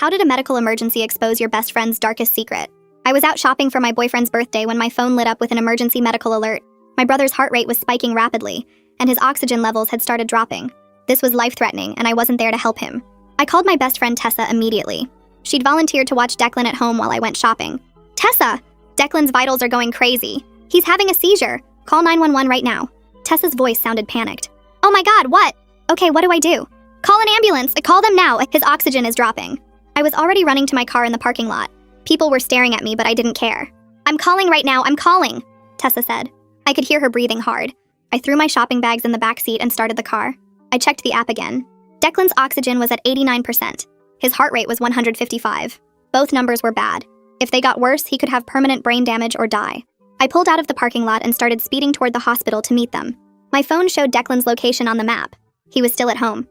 How did a medical emergency expose your best friend's darkest secret? I was out shopping for my boyfriend's birthday when my phone lit up with an emergency medical alert. My brother's heart rate was spiking rapidly, and his oxygen levels had started dropping. This was life-threatening, and I wasn't there to help him. I called my best friend Tessa immediately. She'd volunteered to watch Declan at home while I went shopping. Tessa! Declan's vitals are going crazy. He's having a seizure. Call 911 right now. Tessa's voice sounded panicked. Oh my god, what? Okay, what do I do? Call an ambulance. Call them now. His oxygen is dropping. I was already running to my car in the parking lot. People were staring at me, but I didn't care. I'm calling right now. I'm calling, Tessa said. I could hear her breathing hard. I threw my shopping bags in the back seat and started the car. I checked the app again. Declan's oxygen was at 89%. His heart rate was 155. Both numbers were bad. If they got worse, he could have permanent brain damage or die. I pulled out of the parking lot and started speeding toward the hospital to meet them. My phone showed Declan's location on the map. He was still at home.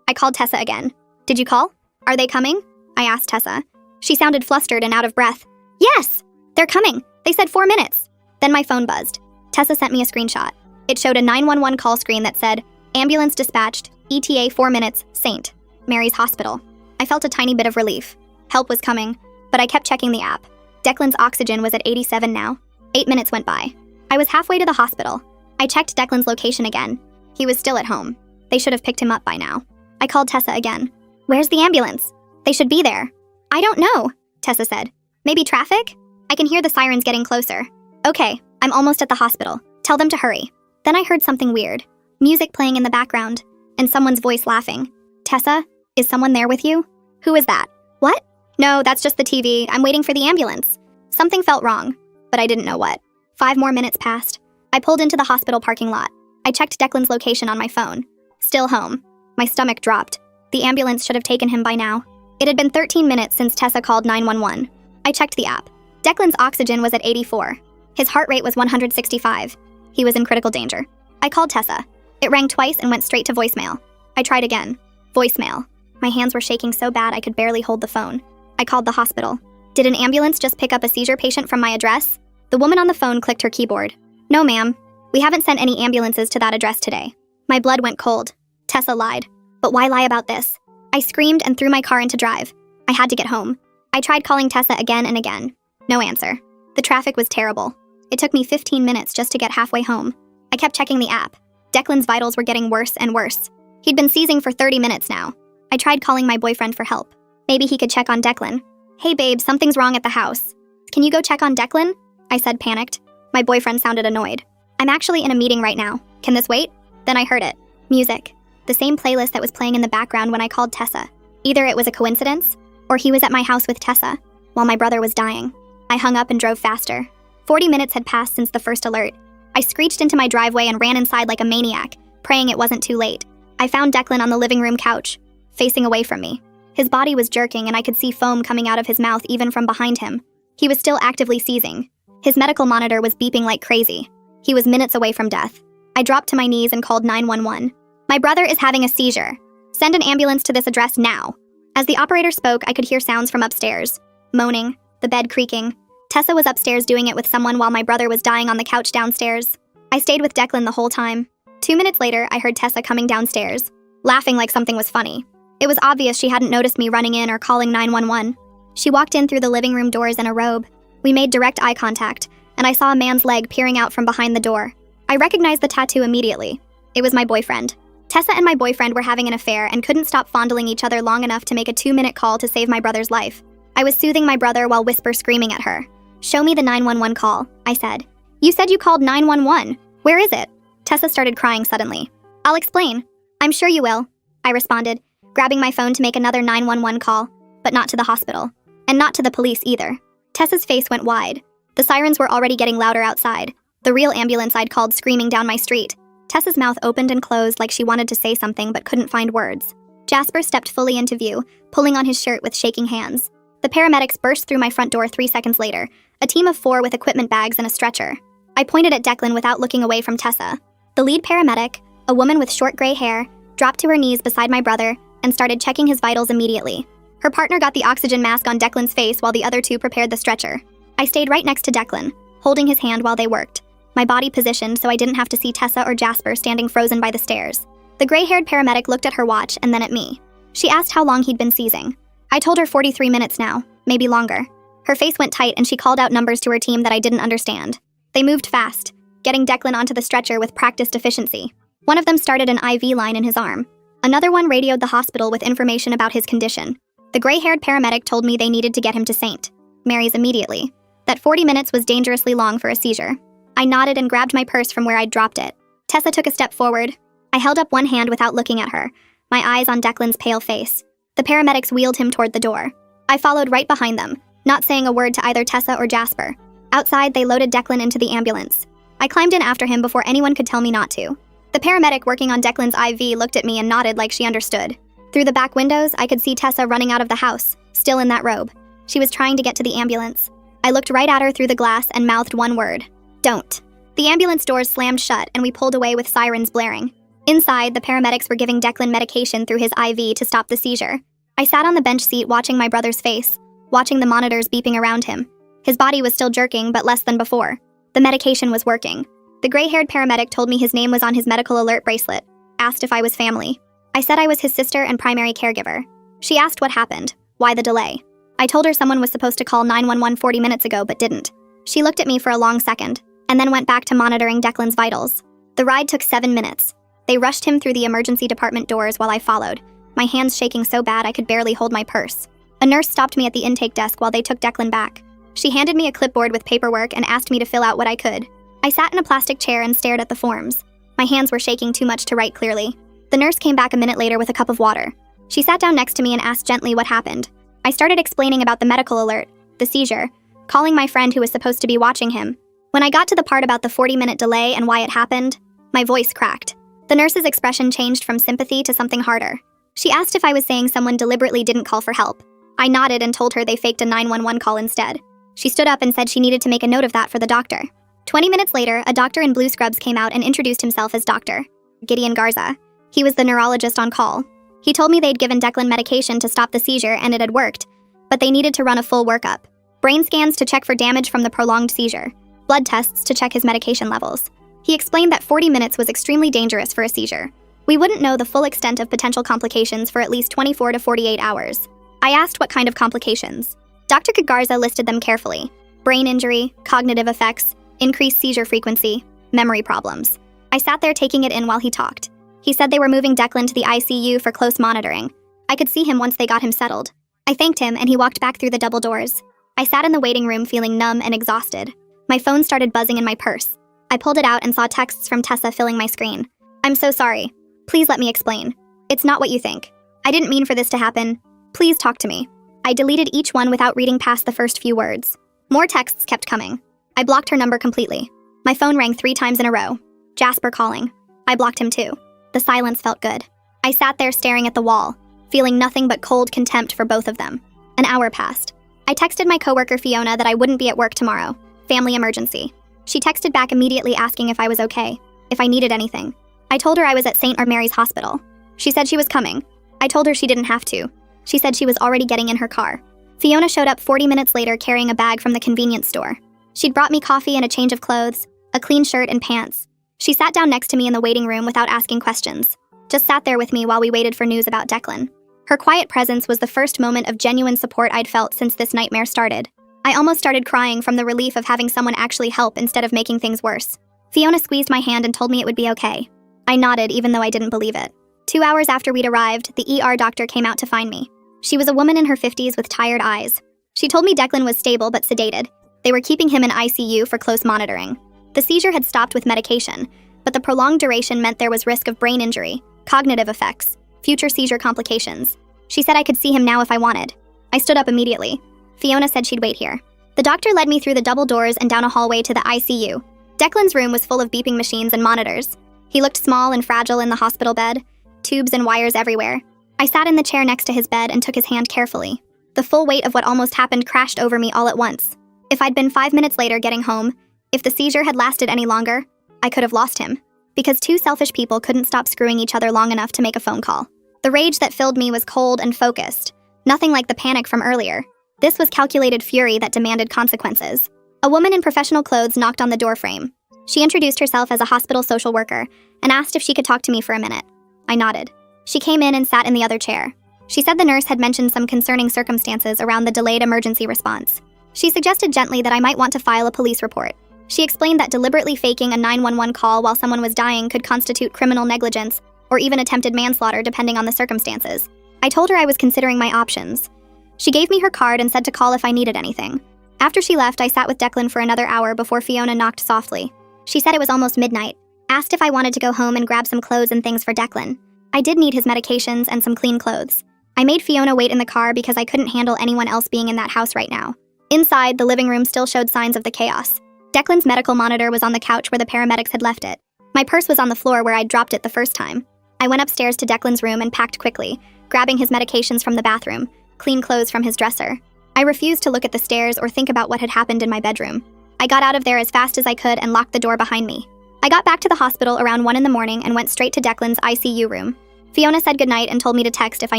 I called Tessa again. Did you call? Are they coming? I asked Tessa. She sounded flustered and out of breath. Yes! They're coming. They said 4 minutes. Then my phone buzzed. Tessa sent me a screenshot. It showed a 911 call screen that said, ambulance dispatched, ETA 4 minutes, St. Mary's Hospital. I felt a tiny bit of relief. Help was coming, but I kept checking the app. Declan's oxygen was at 87 now. 8 minutes went by. I was halfway to the hospital. I checked Declan's location again. He was still at home. They should have picked him up by now. I called Tessa again. Where's the ambulance? They should be there. I don't know, Tessa said. Maybe traffic? I can hear the sirens getting closer. Okay, I'm almost at the hospital. Tell them to hurry. Then I heard something weird. Music playing in the background, and someone's voice laughing. Tessa, is someone there with you? Who is that? What? No, that's just the TV. I'm waiting for the ambulance. Something felt wrong, but I didn't know what. 5 more minutes passed. I pulled into the hospital parking lot. I checked Declan's location on my phone. Still home. My stomach dropped. The ambulance should have taken him by now. It had been 13 minutes since Tessa called 911. I checked the app. Declan's oxygen was at 84. His heart rate was 165. He was in critical danger. I called Tessa. It rang twice and went straight to voicemail. I tried again. Voicemail. My hands were shaking so bad I could barely hold the phone. I called the hospital. Did an ambulance just pick up a seizure patient from my address? The woman on the phone clicked her keyboard. No, ma'am. We haven't sent any ambulances to that address today. My blood went cold. Tessa lied. But why lie about this? I screamed and threw my car into drive. I had to get home. I tried calling Tessa again and again. No answer. The traffic was terrible. It took me 15 minutes just to get halfway home. I kept checking the app. Declan's vitals were getting worse and worse. He'd been seizing for 30 minutes now. I tried calling my boyfriend for help. Maybe he could check on Declan. Hey babe, something's wrong at the house. Can you go check on Declan? I said, panicked. My boyfriend sounded annoyed. I'm actually in a meeting right now. Can this wait? Then I heard it. Music. The same playlist that was playing in the background when I called Tessa. Either it was a coincidence, or he was at my house with Tessa, while my brother was dying. I hung up and drove faster. 40 minutes had passed since the first alert. I screeched into my driveway and ran inside like a maniac, praying it wasn't too late. I found Declan on the living room couch, facing away from me. His body was jerking and I could see foam coming out of his mouth even from behind him. He was still actively seizing. His medical monitor was beeping like crazy. He was minutes away from death. I dropped to my knees and called 911. My brother is having a seizure. Send an ambulance to this address now. As the operator spoke, I could hear sounds from upstairs. Moaning, the bed creaking. Tessa was upstairs doing it with someone while my brother was dying on the couch downstairs. I stayed with Declan the whole time. 2 minutes later, I heard Tessa coming downstairs, laughing like something was funny. It was obvious she hadn't noticed me running in or calling 911. She walked in through the living room doors in a robe. We made direct eye contact, and I saw a man's leg peering out from behind the door. I recognized the tattoo immediately. It was my boyfriend. Tessa and my boyfriend were having an affair and couldn't stop fondling each other long enough to make a 2-minute call to save my brother's life. I was soothing my brother while whisper screaming at her. Show me the 911 call, I said. You said you called 911. Where is it? Tessa started crying suddenly. I'll explain. I'm sure you will, I responded, grabbing my phone to make another 911 call, but not to the hospital. And not to the police either. Tessa's face went wide. The sirens were already getting louder outside. The real ambulance I'd called screaming down my street. Tessa's mouth opened and closed like she wanted to say something but couldn't find words. Jasper stepped fully into view, pulling on his shirt with shaking hands. The paramedics burst through my front door 3 seconds later, a team of 4 with equipment bags and a stretcher. I pointed at Declan without looking away from Tessa. The lead paramedic, a woman with short gray hair, dropped to her knees beside my brother and started checking his vitals immediately. Her partner got the oxygen mask on Declan's face while the other 2 prepared the stretcher. I stayed right next to Declan, holding his hand while they worked, my body positioned so I didn't have to see Tessa or Jasper standing frozen by the stairs. The gray-haired paramedic looked at her watch and then at me. She asked how long he'd been seizing. I told her 43 minutes now, maybe longer. Her face went tight and she called out numbers to her team that I didn't understand. They moved fast, getting Declan onto the stretcher with practiced efficiency. One of them started an IV line in his arm. Another one radioed the hospital with information about his condition. The gray-haired paramedic told me they needed to get him to St. Mary's immediately. That 40 minutes was dangerously long for a seizure. I nodded and grabbed my purse from where I'd dropped it. Tessa took a step forward. I held up one hand without looking at her, my eyes on Declan's pale face. The paramedics wheeled him toward the door. I followed right behind them, not saying a word to either Tessa or Jasper. Outside, they loaded Declan into the ambulance. I climbed in after him before anyone could tell me not to. The paramedic working on Declan's IV looked at me and nodded like she understood. Through the back windows, I could see Tessa running out of the house, still in that robe. She was trying to get to the ambulance. I looked right at her through the glass and mouthed one word. Don't. The ambulance doors slammed shut and we pulled away with sirens blaring. Inside, the paramedics were giving Declan medication through his IV to stop the seizure. I sat on the bench seat watching my brother's face, watching the monitors beeping around him. His body was still jerking, but less than before. The medication was working. The gray-haired paramedic told me his name was on his medical alert bracelet, asked if I was family. I said I was his sister and primary caregiver. She asked what happened, why the delay. I told her someone was supposed to call 911 40 minutes ago but didn't. She looked at me for a long second, and then went back to monitoring Declan's vitals. The ride took 7 minutes. They rushed him through the emergency department doors while I followed, my hands shaking so bad I could barely hold my purse. A nurse stopped me at the intake desk while they took Declan back. She handed me a clipboard with paperwork and asked me to fill out what I could. I sat in a plastic chair and stared at the forms. My hands were shaking too much to write clearly. The nurse came back a minute later with a cup of water. She sat down next to me and asked gently what happened. I started explaining about the medical alert, the seizure, calling my friend who was supposed to be watching him. When I got to the part about the 40-minute delay and why it happened, my voice cracked. The nurse's expression changed from sympathy to something harder. She asked if I was saying someone deliberately didn't call for help. I nodded and told her they faked a 911 call instead. She stood up and said she needed to make a note of that for the doctor. 20 minutes later, a doctor in blue scrubs came out and introduced himself as Dr. Gideon Garza. He was the neurologist on call. He told me they'd given Declan medication to stop the seizure and it had worked, but they needed to run a full workup. Brain scans to check for damage from the prolonged seizure. Blood tests to check his medication levels. He explained that 40 minutes was extremely dangerous for a seizure. We wouldn't know the full extent of potential complications for at least 24 to 48 hours. I asked what kind of complications. Dr. Garza listed them carefully. Brain injury, cognitive effects, increased seizure frequency, memory problems. I sat there taking it in while he talked. He said they were moving Declan to the ICU for close monitoring. I could see him once they got him settled. I thanked him and he walked back through the double doors. I sat in the waiting room feeling numb and exhausted. My phone started buzzing in my purse. I pulled it out and saw texts from Tessa filling my screen. I'm so sorry. Please let me explain. It's not what you think. I didn't mean for this to happen. Please talk to me. I deleted each one without reading past the first few words. More texts kept coming. I blocked her number completely. My phone rang 3 times in a row. Jasper calling. I blocked him too. The silence felt good. I sat there staring at the wall, feeling nothing but cold contempt for both of them. An hour passed. I texted my coworker Fiona that I wouldn't be at work tomorrow. Family emergency. She texted back immediately asking if I was okay, if I needed anything. I told her I was at St. Mary's Hospital. She said she was coming. I told her she didn't have to. She said she was already getting in her car. Fiona showed up 40 minutes later carrying a bag from the convenience store. She'd brought me coffee and a change of clothes, a clean shirt and pants. She sat down next to me in the waiting room without asking questions. Just sat there with me while we waited for news about Declan. Her quiet presence was the first moment of genuine support I'd felt since this nightmare started. I almost started crying from the relief of having someone actually help instead of making things worse. Fiona squeezed my hand and told me it would be okay. I nodded even though I didn't believe it. 2 hours after we'd arrived, the ER doctor came out to find me. She was a woman in her 50s with tired eyes. She told me Declan was stable but sedated. They were keeping him in ICU for close monitoring. The seizure had stopped with medication, but the prolonged duration meant there was risk of brain injury, cognitive effects, future seizure complications. She said I could see him now if I wanted. I stood up immediately. Fiona said she'd wait here. The doctor led me through the double doors and down a hallway to the ICU. Declan's room was full of beeping machines and monitors. He looked small and fragile in the hospital bed, tubes and wires everywhere. I sat in the chair next to his bed and took his hand carefully. The full weight of what almost happened crashed over me all at once. If I'd been 5 minutes later getting home, if the seizure had lasted any longer, I could have lost him. Because 2 selfish people couldn't stop screwing each other long enough to make a phone call. The rage that filled me was cold and focused. Nothing like the panic from earlier. This was calculated fury that demanded consequences. A woman in professional clothes knocked on the doorframe. She introduced herself as a hospital social worker and asked if she could talk to me for a minute. I nodded. She came in and sat in the other chair. She said the nurse had mentioned some concerning circumstances around the delayed emergency response. She suggested gently that I might want to file a police report. She explained that deliberately faking a 911 call while someone was dying could constitute criminal negligence or even attempted manslaughter depending on the circumstances. I told her I was considering my options. She gave me her card and said to call if I needed anything. After she left, I sat with Declan for another hour before Fiona knocked softly. She said it was almost midnight, asked if I wanted to go home and grab some clothes and things for Declan. I did need his medications and some clean clothes. I made Fiona wait in the car because I couldn't handle anyone else being in that house right now. Inside, the living room still showed signs of the chaos. Declan's medical monitor was on the couch where the paramedics had left it. My purse was on the floor where I'd dropped it the first time. I went upstairs to Declan's room and packed quickly, grabbing his medications from the bathroom, clean clothes from his dresser. I refused to look at the stairs or think about what had happened in my bedroom. I got out of there as fast as I could and locked the door behind me. I got back to the hospital around 1 in the morning and went straight to Declan's ICU room. Fiona said goodnight and told me to text if I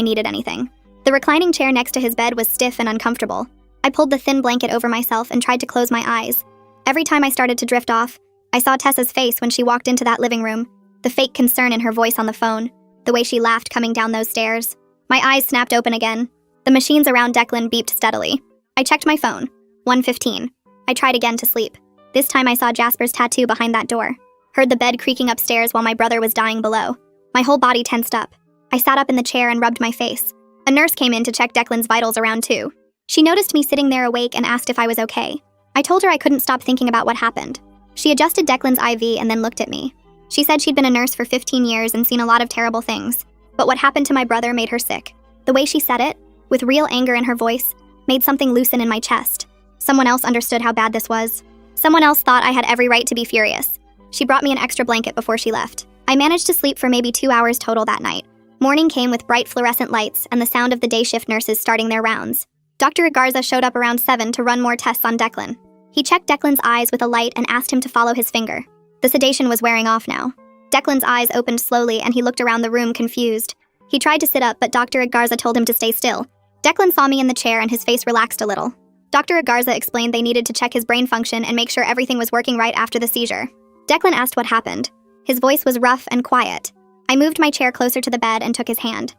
needed anything. The reclining chair next to his bed was stiff and uncomfortable. I pulled the thin blanket over myself and tried to close my eyes. Every time I started to drift off, I saw Tessa's face when she walked into that living room, the fake concern in her voice on the phone, the way she laughed coming down those stairs. My eyes snapped open again. The machines around Declan beeped steadily. I checked my phone. 1:15. I tried again to sleep. This time I saw Jasper's tattoo behind that door. Heard the bed creaking upstairs while my brother was dying below. My whole body tensed up. I sat up in the chair and rubbed my face. A nurse came in to check Declan's vitals around 2. She noticed me sitting there awake and asked if I was okay. I told her I couldn't stop thinking about what happened. She adjusted Declan's IV and then looked at me. She said she'd been a nurse for 15 years and seen a lot of terrible things. But what happened to my brother made her sick. The way she said it, with real anger in her voice, made something loosen in my chest. Someone else understood how bad this was. Someone else thought I had every right to be furious. She brought me an extra blanket before she left. I managed to sleep for maybe 2 hours total that night. Morning came with bright fluorescent lights and the sound of the day shift nurses starting their rounds. Dr. Agarza showed up around 7 to run more tests on Declan. He checked Declan's eyes with a light and asked him to follow his finger. The sedation was wearing off now. Declan's eyes opened slowly and he looked around the room confused. He tried to sit up, but Dr. Agarza told him to stay still. Declan saw me in the chair and his face relaxed a little. Dr. Agarza explained they needed to check his brain function and make sure everything was working right after the seizure. Declan asked what happened. His voice was rough and quiet. I moved my chair closer to the bed and took his hand.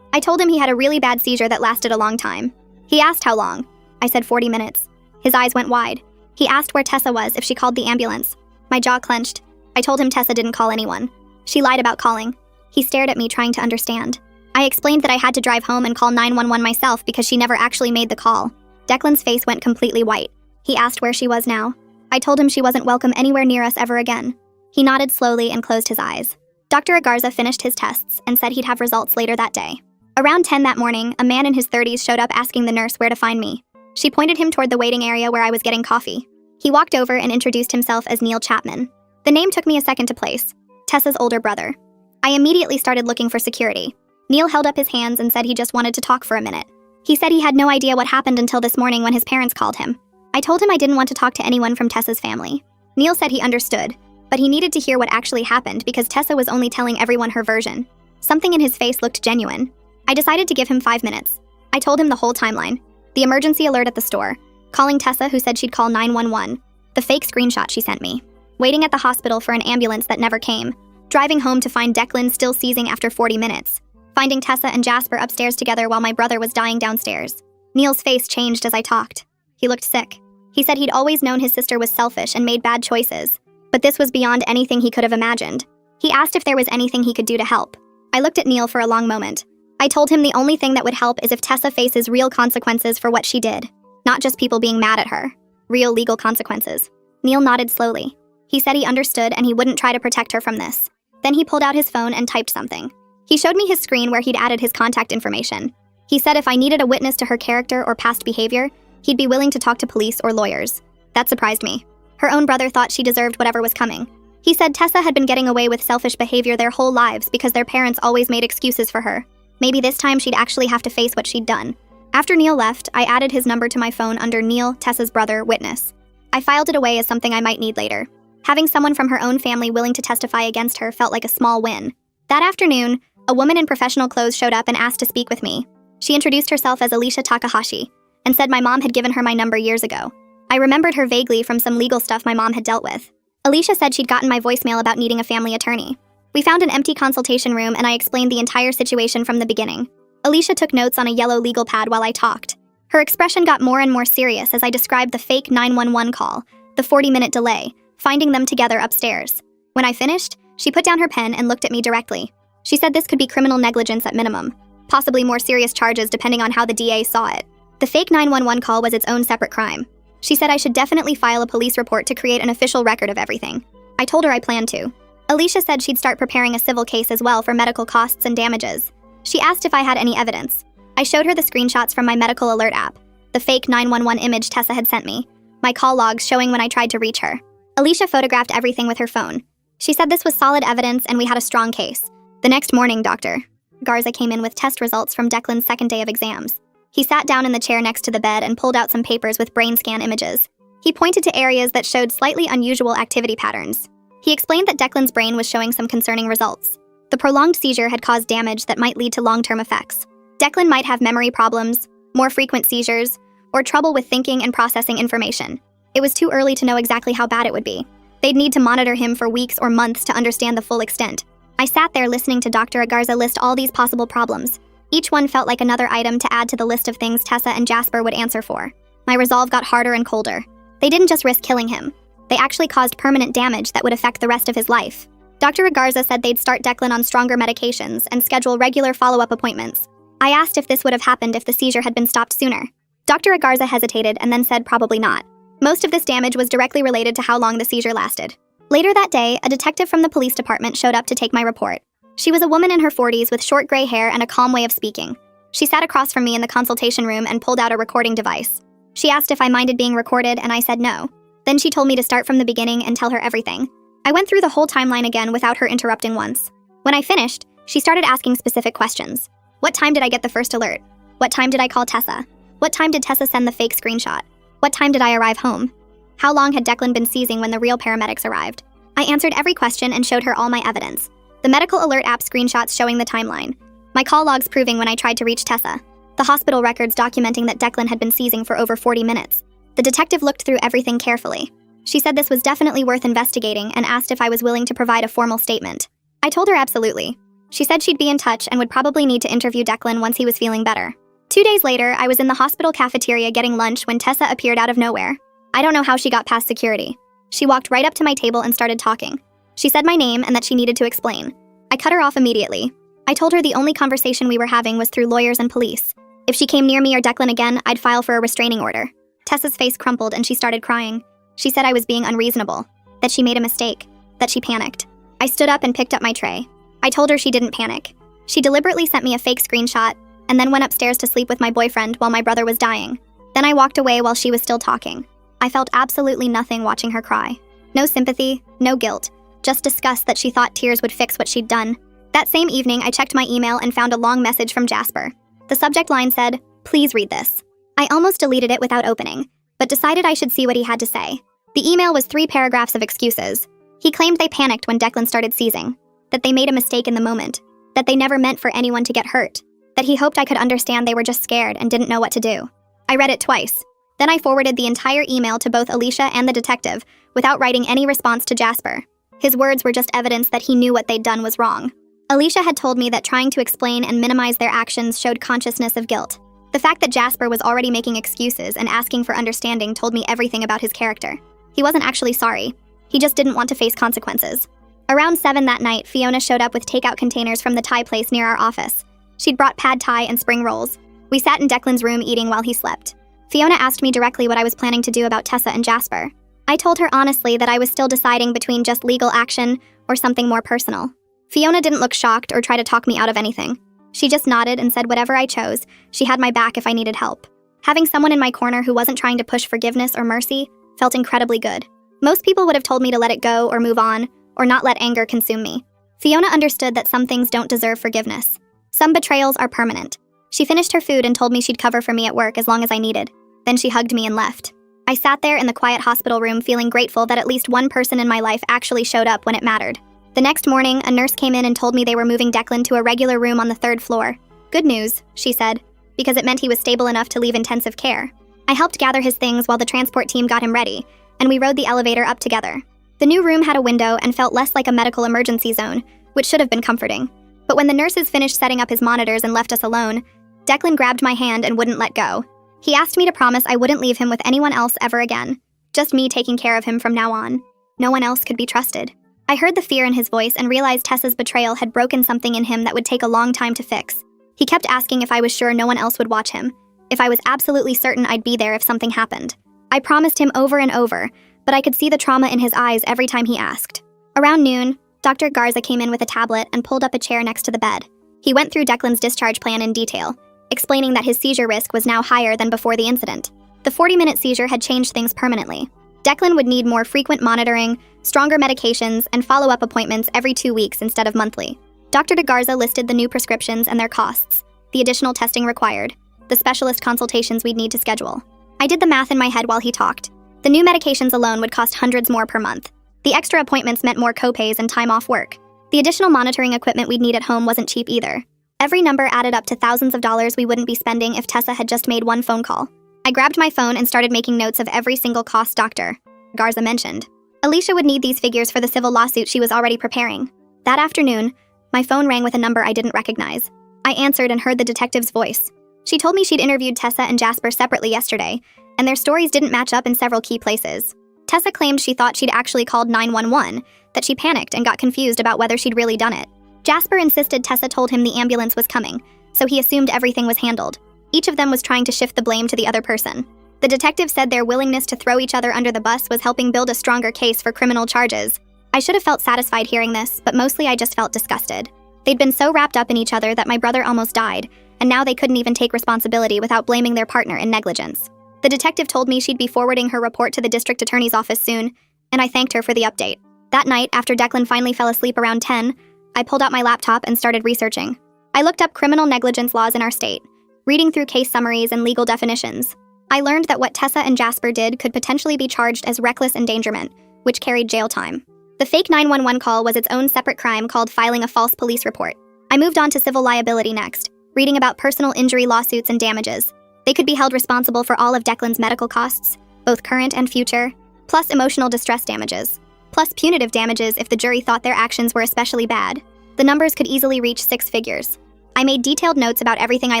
I told him he had a really bad seizure that lasted a long time. He asked how long. I said 40 minutes. His eyes went wide. He asked where Tessa was, if she called the ambulance. My jaw clenched. I told him Tessa didn't call anyone. She lied about calling. He stared at me, trying to understand. I explained that I had to drive home and call 911 myself because she never actually made the call. Declan's face went completely white. He asked where she was now. I told him she wasn't welcome anywhere near us ever again. He nodded slowly and closed his eyes. Dr. Agarza finished his tests and said he'd have results later that day. Around 10 that morning, a man in his 30s showed up asking the nurse where to find me. She pointed him toward the waiting area where I was getting coffee. He walked over and introduced himself as Neil Chapman. The name took me a second to place. Tessa's older brother. I immediately started looking for security. Neil held up his hands and said he just wanted to talk for a minute. He said he had no idea what happened until this morning when his parents called him. I told him I didn't want to talk to anyone from Tessa's family. Neil said he understood, but he needed to hear what actually happened because Tessa was only telling everyone her version. Something in his face looked genuine. I decided to give him 5 minutes. I told him the whole timeline. The emergency alert at the store. Calling Tessa, who said she'd call 911. The fake screenshot she sent me. Waiting at the hospital for an ambulance that never came. Driving home to find Declan still seizing after 40 minutes. Finding Tessa and Jasper upstairs together while my brother was dying downstairs. Neil's face changed as I talked. He looked sick. He said he'd always known his sister was selfish and made bad choices. But this was beyond anything he could have imagined. He asked if there was anything he could do to help. I looked at Neil for a long moment. I told him the only thing that would help is if Tessa faces real consequences for what she did. Not just people being mad at her. Real legal consequences. Neil nodded slowly. He said he understood and he wouldn't try to protect her from this. Then he pulled out his phone and typed something. He showed me his screen where he'd added his contact information. He said if I needed a witness to her character or past behavior, he'd be willing to talk to police or lawyers. That surprised me. Her own brother thought she deserved whatever was coming. He said Tessa had been getting away with selfish behavior their whole lives because their parents always made excuses for her. Maybe this time she'd actually have to face what she'd done. After Neil left, I added his number to my phone under Neil, Tessa's brother, witness. I filed it away as something I might need later. Having someone from her own family willing to testify against her felt like a small win. That afternoon, a woman in professional clothes showed up and asked to speak with me. She introduced herself as Alicia Takahashi and said my mom had given her my number years ago. I remembered her vaguely from some legal stuff my mom had dealt with. Alicia said she'd gotten my voicemail about needing a family attorney. We found an empty consultation room and I explained the entire situation from the beginning. Alicia took notes on a yellow legal pad while I talked. Her expression got more and more serious as I described the fake 911 call, the 40-minute delay, finding them together upstairs. When I finished, she put down her pen and looked at me directly. She said this could be criminal negligence at minimum, possibly more serious charges depending on how the DA saw it. The fake 911 call was its own separate crime. She said I should definitely file a police report to create an official record of everything. I told her I planned to. Alicia said she'd start preparing a civil case as well for medical costs and damages. She asked if I had any evidence. I showed her the screenshots from my medical alert app, the fake 911 image Tessa had sent me, my call logs showing when I tried to reach her. Alicia photographed everything with her phone. She said this was solid evidence and we had a strong case. The next morning, Dr. Garza came in with test results from Declan's second day of exams. He sat down in the chair next to the bed and pulled out some papers with brain scan images. He pointed to areas that showed slightly unusual activity patterns. He explained that Declan's brain was showing some concerning results. The prolonged seizure had caused damage that might lead to long-term effects. Declan might have memory problems, more frequent seizures, or trouble with thinking and processing information. It was too early to know exactly how bad it would be. They'd need to monitor him for weeks or months to understand the full extent. I sat there listening to Dr. Garza list all these possible problems. Each one felt like another item to add to the list of things Tessa and Jasper would answer for. My resolve got harder and colder. They didn't just risk killing him. They actually caused permanent damage that would affect the rest of his life. Dr. Garza said they'd start Declan on stronger medications and schedule regular follow-up appointments. I asked if this would have happened if the seizure had been stopped sooner. Dr. Garza hesitated and then said probably not. Most of this damage was directly related to how long the seizure lasted. Later that day, a detective from the police department showed up to take my report. She was a woman in her 40s with short gray hair and a calm way of speaking. She sat across from me in the consultation room and pulled out a recording device. She asked if I minded being recorded and I said no. Then she told me to start from the beginning and tell her everything. I went through the whole timeline again without her interrupting once. When I finished, she started asking specific questions. What time did I get the first alert? What time did I call Tessa? What time did Tessa send the fake screenshot? What time did I arrive home? How long had Declan been seizing when the real paramedics arrived? I answered every question and showed her all my evidence. The medical alert app screenshots showing the timeline. My call logs proving when I tried to reach Tessa. The hospital records documenting that Declan had been seizing for over 40 minutes. The detective looked through everything carefully. She said this was definitely worth investigating and asked if I was willing to provide a formal statement. I told her absolutely. She said she'd be in touch and would probably need to interview Declan once he was feeling better. 2 days later, I was in the hospital cafeteria getting lunch when Tessa appeared out of nowhere. I don't know how she got past security. She walked right up to my table and started talking. She said my name and that she needed to explain. I cut her off immediately. I told her the only conversation we were having was through lawyers and police. If she came near me or Declan again, I'd file for a restraining order. Tessa's face crumpled and she started crying. She said I was being unreasonable, that she made a mistake, that she panicked. I stood up and picked up my tray. I told her she didn't panic. She deliberately sent me a fake screenshot and then went upstairs to sleep with my boyfriend while my brother was dying. Then I walked away while she was still talking. I felt absolutely nothing watching her cry. No sympathy, no guilt, just disgust that she thought tears would fix what she'd done. That same evening, I checked my email and found a long message from Jasper. The subject line said, "Please read this." I almost deleted it without opening, but decided I should see what he had to say. The email was 3 paragraphs of excuses. He claimed they panicked when Declan started seizing, that they made a mistake in the moment, that they never meant for anyone to get hurt, that he hoped I could understand they were just scared and didn't know what to do. I read it twice. Then I forwarded the entire email to both Alicia and the detective without writing any response to Jasper. His words were just evidence that he knew what they'd done was wrong. Alicia had told me that trying to explain and minimize their actions showed consciousness of guilt. The fact that Jasper was already making excuses and asking for understanding told me everything about his character. He wasn't actually sorry. He just didn't want to face consequences. Around 7 that night, Fiona showed up with takeout containers from the Thai place near our office. She'd brought pad Thai and spring rolls. We sat in Declan's room eating while he slept. Fiona asked me directly what I was planning to do about Tessa and Jasper. I told her honestly that I was still deciding between just legal action or something more personal. Fiona didn't look shocked or try to talk me out of anything. She just nodded and said whatever I chose, she had my back if I needed help. Having someone in my corner who wasn't trying to push forgiveness or mercy felt incredibly good. Most people would have told me to let it go or move on, or not let anger consume me. Fiona understood that some things don't deserve forgiveness. Some betrayals are permanent. She finished her food and told me she'd cover for me at work as long as I needed. Then she hugged me and left. I sat there in the quiet hospital room feeling grateful that at least one person in my life actually showed up when it mattered. The next morning, a nurse came in and told me they were moving Declan to a regular room on the 3rd floor. Good news, she said, because it meant he was stable enough to leave intensive care. I helped gather his things while the transport team got him ready, and we rode the elevator up together. The new room had a window and felt less like a medical emergency zone, which should have been comforting. But when the nurses finished setting up his monitors and left us alone, Declan grabbed my hand and wouldn't let go. He asked me to promise I wouldn't leave him with anyone else ever again. Just me taking care of him from now on. No one else could be trusted. I heard the fear in his voice and realized Tessa's betrayal had broken something in him that would take a long time to fix. He kept asking if I was sure no one else would watch him, if I was absolutely certain I'd be there if something happened. I promised him over and over, but I could see the trauma in his eyes every time he asked. Around noon, Dr. Garza came in with a tablet and pulled up a chair next to the bed. He went through Declan's discharge plan in detail, explaining that his seizure risk was now higher than before the incident. The 40-minute seizure had changed things permanently. Declan would need more frequent monitoring, stronger medications, and follow-up appointments every 2 weeks instead of monthly. Dr. De Garza listed the new prescriptions and their costs, the additional testing required, the specialist consultations we'd need to schedule. I did the math in my head while he talked. The new medications alone would cost hundreds more per month. The extra appointments meant more copays and time off work. The additional monitoring equipment we'd need at home wasn't cheap either. Every number added up to thousands of dollars we wouldn't be spending if Tessa had just made one phone call. I grabbed my phone and started making notes of every single cost Dr. Garza mentioned. Alicia would need these figures for the civil lawsuit she was already preparing. That afternoon, my phone rang with a number I didn't recognize. I answered and heard the detective's voice. She told me she'd interviewed Tessa and Jasper separately yesterday, and their stories didn't match up in several key places. Tessa claimed she thought she'd actually called 911, that she panicked and got confused about whether she'd really done it. Jasper insisted Tessa told him the ambulance was coming, so he assumed everything was handled. Each of them was trying to shift the blame to the other person. The detective said their willingness to throw each other under the bus was helping build a stronger case for criminal charges. I should have felt satisfied hearing this, but mostly I just felt disgusted. They'd been so wrapped up in each other that my brother almost died, and now they couldn't even take responsibility without blaming their partner in negligence. The detective told me she'd be forwarding her report to the district attorney's office soon, and I thanked her for the update. That night, after Declan finally fell asleep around 10, I pulled out my laptop and started researching. I looked up criminal negligence laws in our state, reading through case summaries and legal definitions. I learned that what Tessa and Jasper did could potentially be charged as reckless endangerment, which carried jail time. The fake 911 call was its own separate crime called filing a false police report. I moved on to civil liability next, reading about personal injury lawsuits and damages. They could be held responsible for all of Declan's medical costs, both current and future, plus emotional distress damages, plus punitive damages if the jury thought their actions were especially bad. The numbers could easily reach 6 figures. I made detailed notes about everything I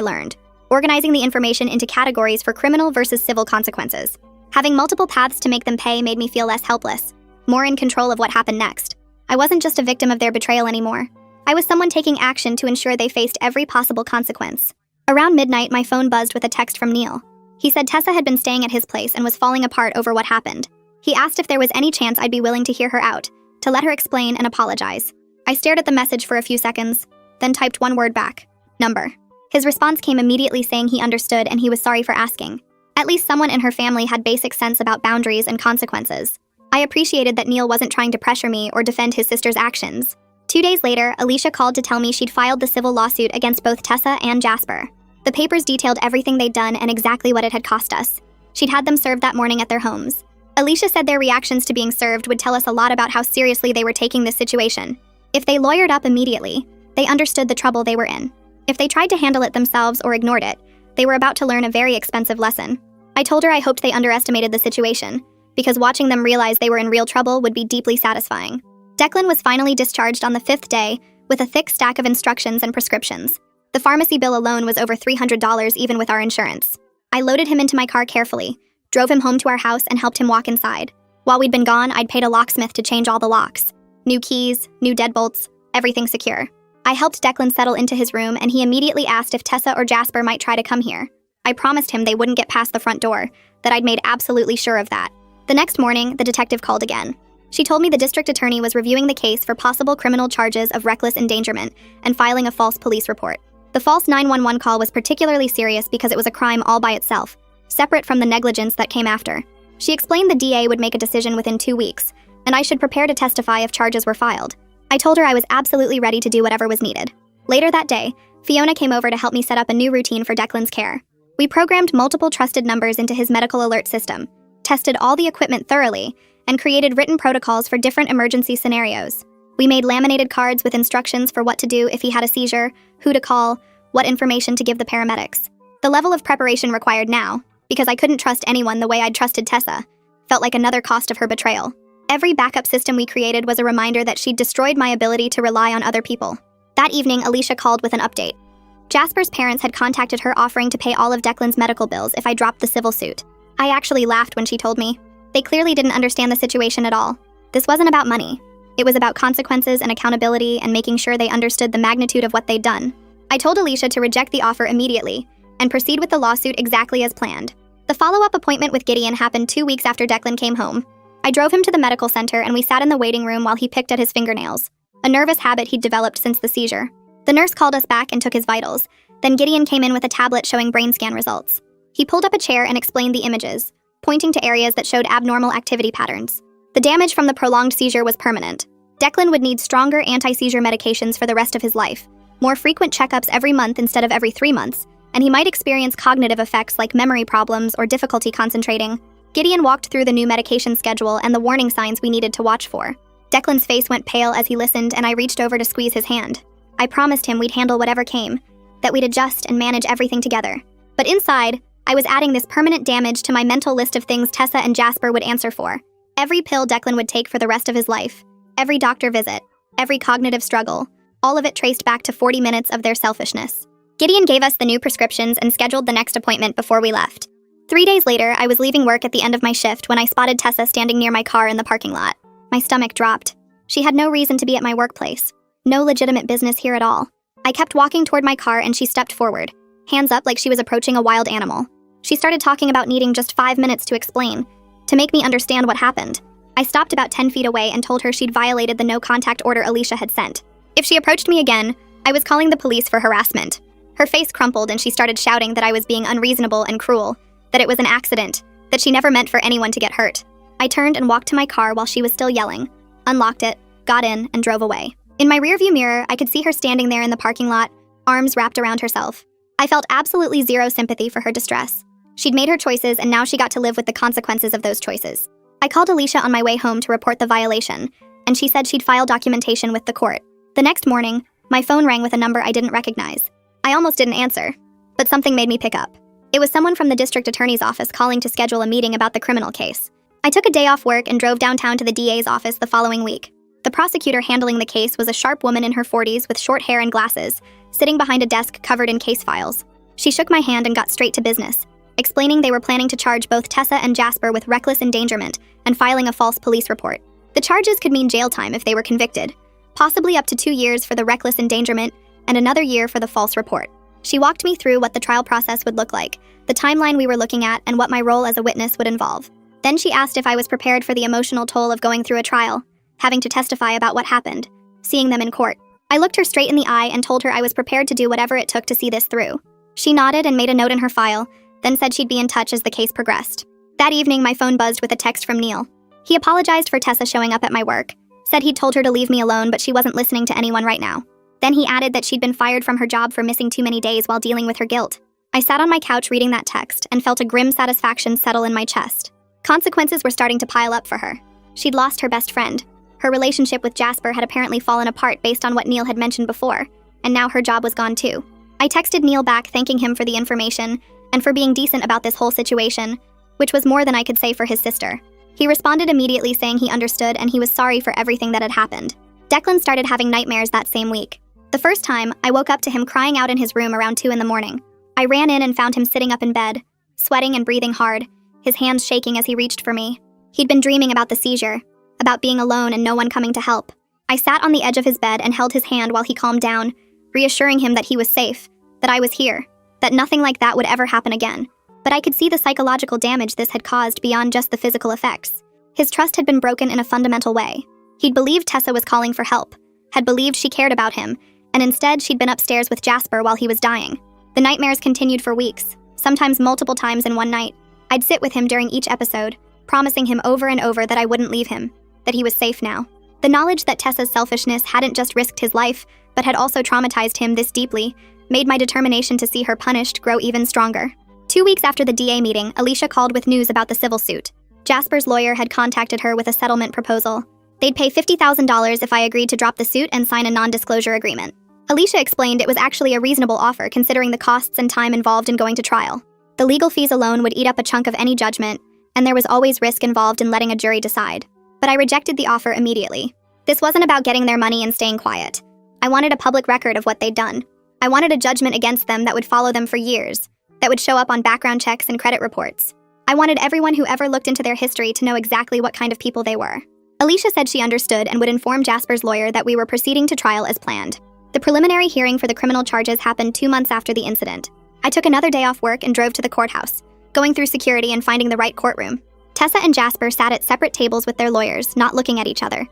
learned, organizing the information into categories for criminal versus civil consequences. Having multiple paths to make them pay made me feel less helpless, more in control of what happened next. I wasn't just a victim of their betrayal anymore. I was someone taking action to ensure they faced every possible consequence. Around midnight, my phone buzzed with a text from Neil. He said Tessa had been staying at his place and was falling apart over what happened. He asked if there was any chance I'd be willing to hear her out, to let her explain and apologize. I stared at the message for a few seconds, then typed one word back: number. His response came immediately saying he understood and he was sorry for asking. At least someone in her family had basic sense about boundaries and consequences. I appreciated that Neil wasn't trying to pressure me or defend his sister's actions. 2 days later, Alicia called to tell me she'd filed the civil lawsuit against both Tessa and Jasper. The papers detailed everything they'd done and exactly what it had cost us. She'd had them served that morning at their homes. Alicia said their reactions to being served would tell us a lot about how seriously they were taking this situation. If they lawyered up immediately, they understood the trouble they were in. If they tried to handle it themselves or ignored it, they were about to learn a very expensive lesson. I told her I hoped they underestimated the situation, because watching them realize they were in real trouble would be deeply satisfying. Declan was finally discharged on the 5th day with a thick stack of instructions and prescriptions. The pharmacy bill alone was over $300 even with our insurance. I loaded him into my car carefully, drove him home to our house, and helped him walk inside. While we'd been gone, I'd paid a locksmith to change all the locks. New keys, new deadbolts, everything secure. I helped Declan settle into his room, and he immediately asked if Tessa or Jasper might try to come here. I promised him they wouldn't get past the front door, that I'd made absolutely sure of that. The next morning, the detective called again. She told me the district attorney was reviewing the case for possible criminal charges of reckless endangerment and filing a false police report. The false 911 call was particularly serious because it was a crime all by itself, separate from the negligence that came after. She explained the DA would make a decision within 2 weeks, and I should prepare to testify if charges were filed. I told her I was absolutely ready to do whatever was needed. Later that day, Fiona came over to help me set up a new routine for Declan's care. We programmed multiple trusted numbers into his medical alert system, tested all the equipment thoroughly, and created written protocols for different emergency scenarios. We made laminated cards with instructions for what to do if he had a seizure, who to call, what information to give the paramedics. The level of preparation required now, because I couldn't trust anyone the way I'd trusted Tessa, felt like another cost of her betrayal. Every backup system we created was a reminder that she'd destroyed my ability to rely on other people. That evening, Alicia called with an update. Jasper's parents had contacted her offering to pay all of Declan's medical bills if I dropped the civil suit. I actually laughed when she told me. They clearly didn't understand the situation at all. This wasn't about money. It was about consequences and accountability and making sure they understood the magnitude of what they'd done. I told Alicia to reject the offer immediately and proceed with the lawsuit exactly as planned. The follow-up appointment with Gideon happened 2 weeks after Declan came home. I drove him to the medical center and we sat in the waiting room while he picked at his fingernails, a nervous habit he'd developed since the seizure. The nurse called us back and took his vitals. Then Gideon came in with a tablet showing brain scan results. He pulled up a chair and explained the images, pointing to areas that showed abnormal activity patterns. The damage from the prolonged seizure was permanent. Declan would need stronger anti-seizure medications for the rest of his life, more frequent checkups every month instead of every 3 months, and he might experience cognitive effects like memory problems or difficulty concentrating. Gideon walked through the new medication schedule and the warning signs we needed to watch for. Declan's face went pale as he listened, and I reached over to squeeze his hand. I promised him we'd handle whatever came, that we'd adjust and manage everything together. But inside, I was adding this permanent damage to my mental list of things Tessa and Jasper would answer for. Every pill Declan would take for the rest of his life, every doctor visit, every cognitive struggle, all of it traced back to 40 minutes of their selfishness. Gideon gave us the new prescriptions and scheduled the next appointment before we left. 3 days later, I was leaving work at the end of my shift when I spotted Tessa standing near my car in the parking lot. My stomach dropped. She had no reason to be at my workplace. No legitimate business here at all. I kept walking toward my car and she stepped forward, hands up like she was approaching a wild animal. She started talking about needing just 5 minutes to explain, to make me understand what happened. I stopped about 10 feet away and told her she'd violated the no-contact order Alicia had sent. If she approached me again, I was calling the police for harassment. Her face crumpled and she started shouting that I was being unreasonable and cruel, that it was an accident, that she never meant for anyone to get hurt. I turned and walked to my car while she was still yelling, unlocked it, got in, and drove away. In my rearview mirror, I could see her standing there in the parking lot, arms wrapped around herself. I felt absolutely zero sympathy for her distress. She'd made her choices and now she got to live with the consequences of those choices. I called Alicia on my way home to report the violation, and she said she'd file documentation with the court. The next morning, my phone rang with a number I didn't recognize. I almost didn't answer, but something made me pick up. It was someone from the district attorney's office calling to schedule a meeting about the criminal case. I took a day off work and drove downtown to the DA's office the following week. The prosecutor handling the case was a sharp woman in her 40s with short hair and glasses, sitting behind a desk covered in case files. She shook my hand and got straight to business, explaining they were planning to charge both Tessa and Jasper with reckless endangerment and filing a false police report. The charges could mean jail time if they were convicted, possibly up to 2 years for the reckless endangerment and another year for the false report. She walked me through what the trial process would look like, the timeline we were looking at, and what my role as a witness would involve. Then she asked if I was prepared for the emotional toll of going through a trial, having to testify about what happened, seeing them in court. I looked her straight in the eye and told her I was prepared to do whatever it took to see this through. She nodded and made a note in her file, then said she'd be in touch as the case progressed. That evening, my phone buzzed with a text from Neil. He apologized for Tessa showing up at my work, said he'd told her to leave me alone but she wasn't listening to anyone right now. Then he added that she'd been fired from her job for missing too many days while dealing with her guilt. I sat on my couch reading that text and felt a grim satisfaction settle in my chest. Consequences were starting to pile up for her. She'd lost her best friend. Her relationship with Jasper had apparently fallen apart based on what Neil had mentioned before, and now her job was gone too. I texted Neil back thanking him for the information and for being decent about this whole situation, which was more than I could say for his sister. He responded immediately saying he understood and he was sorry for everything that had happened. Declan started having nightmares that same week. The first time, I woke up to him crying out in his room around 2 a.m. I ran in and found him sitting up in bed, sweating and breathing hard, his hands shaking as he reached for me. He'd been dreaming about the seizure, about being alone and no one coming to help. I sat on the edge of his bed and held his hand while he calmed down, reassuring him that he was safe, that I was here, that nothing like that would ever happen again. But I could see the psychological damage this had caused beyond just the physical effects. His trust had been broken in a fundamental way. He'd believed Tessa was calling for help, had believed she cared about him, and instead she'd been upstairs with Jasper while he was dying. The nightmares continued for weeks, sometimes multiple times in one night. I'd sit with him during each episode, promising him over and over that I wouldn't leave him, that he was safe now. The knowledge that Tessa's selfishness hadn't just risked his life, but had also traumatized him this deeply, made my determination to see her punished grow even stronger. 2 weeks after the DA meeting, Alicia called with news about the civil suit. Jasper's lawyer had contacted her with a settlement proposal. They'd pay $50,000 if I agreed to drop the suit and sign a non-disclosure agreement. Alicia explained it was actually a reasonable offer considering the costs and time involved in going to trial. The legal fees alone would eat up a chunk of any judgment, and there was always risk involved in letting a jury decide. But I rejected the offer immediately. This wasn't about getting their money and staying quiet. I wanted a public record of what they'd done. I wanted a judgment against them that would follow them for years, that would show up on background checks and credit reports. I wanted everyone who ever looked into their history to know exactly what kind of people they were. Alicia said she understood and would inform Jasper's lawyer that we were proceeding to trial as planned. The preliminary hearing for the criminal charges happened 2 months after the incident. I took another day off work and drove to the courthouse, going through security and finding the right courtroom. Tessa and Jasper sat at separate tables with their lawyers, not looking at each other.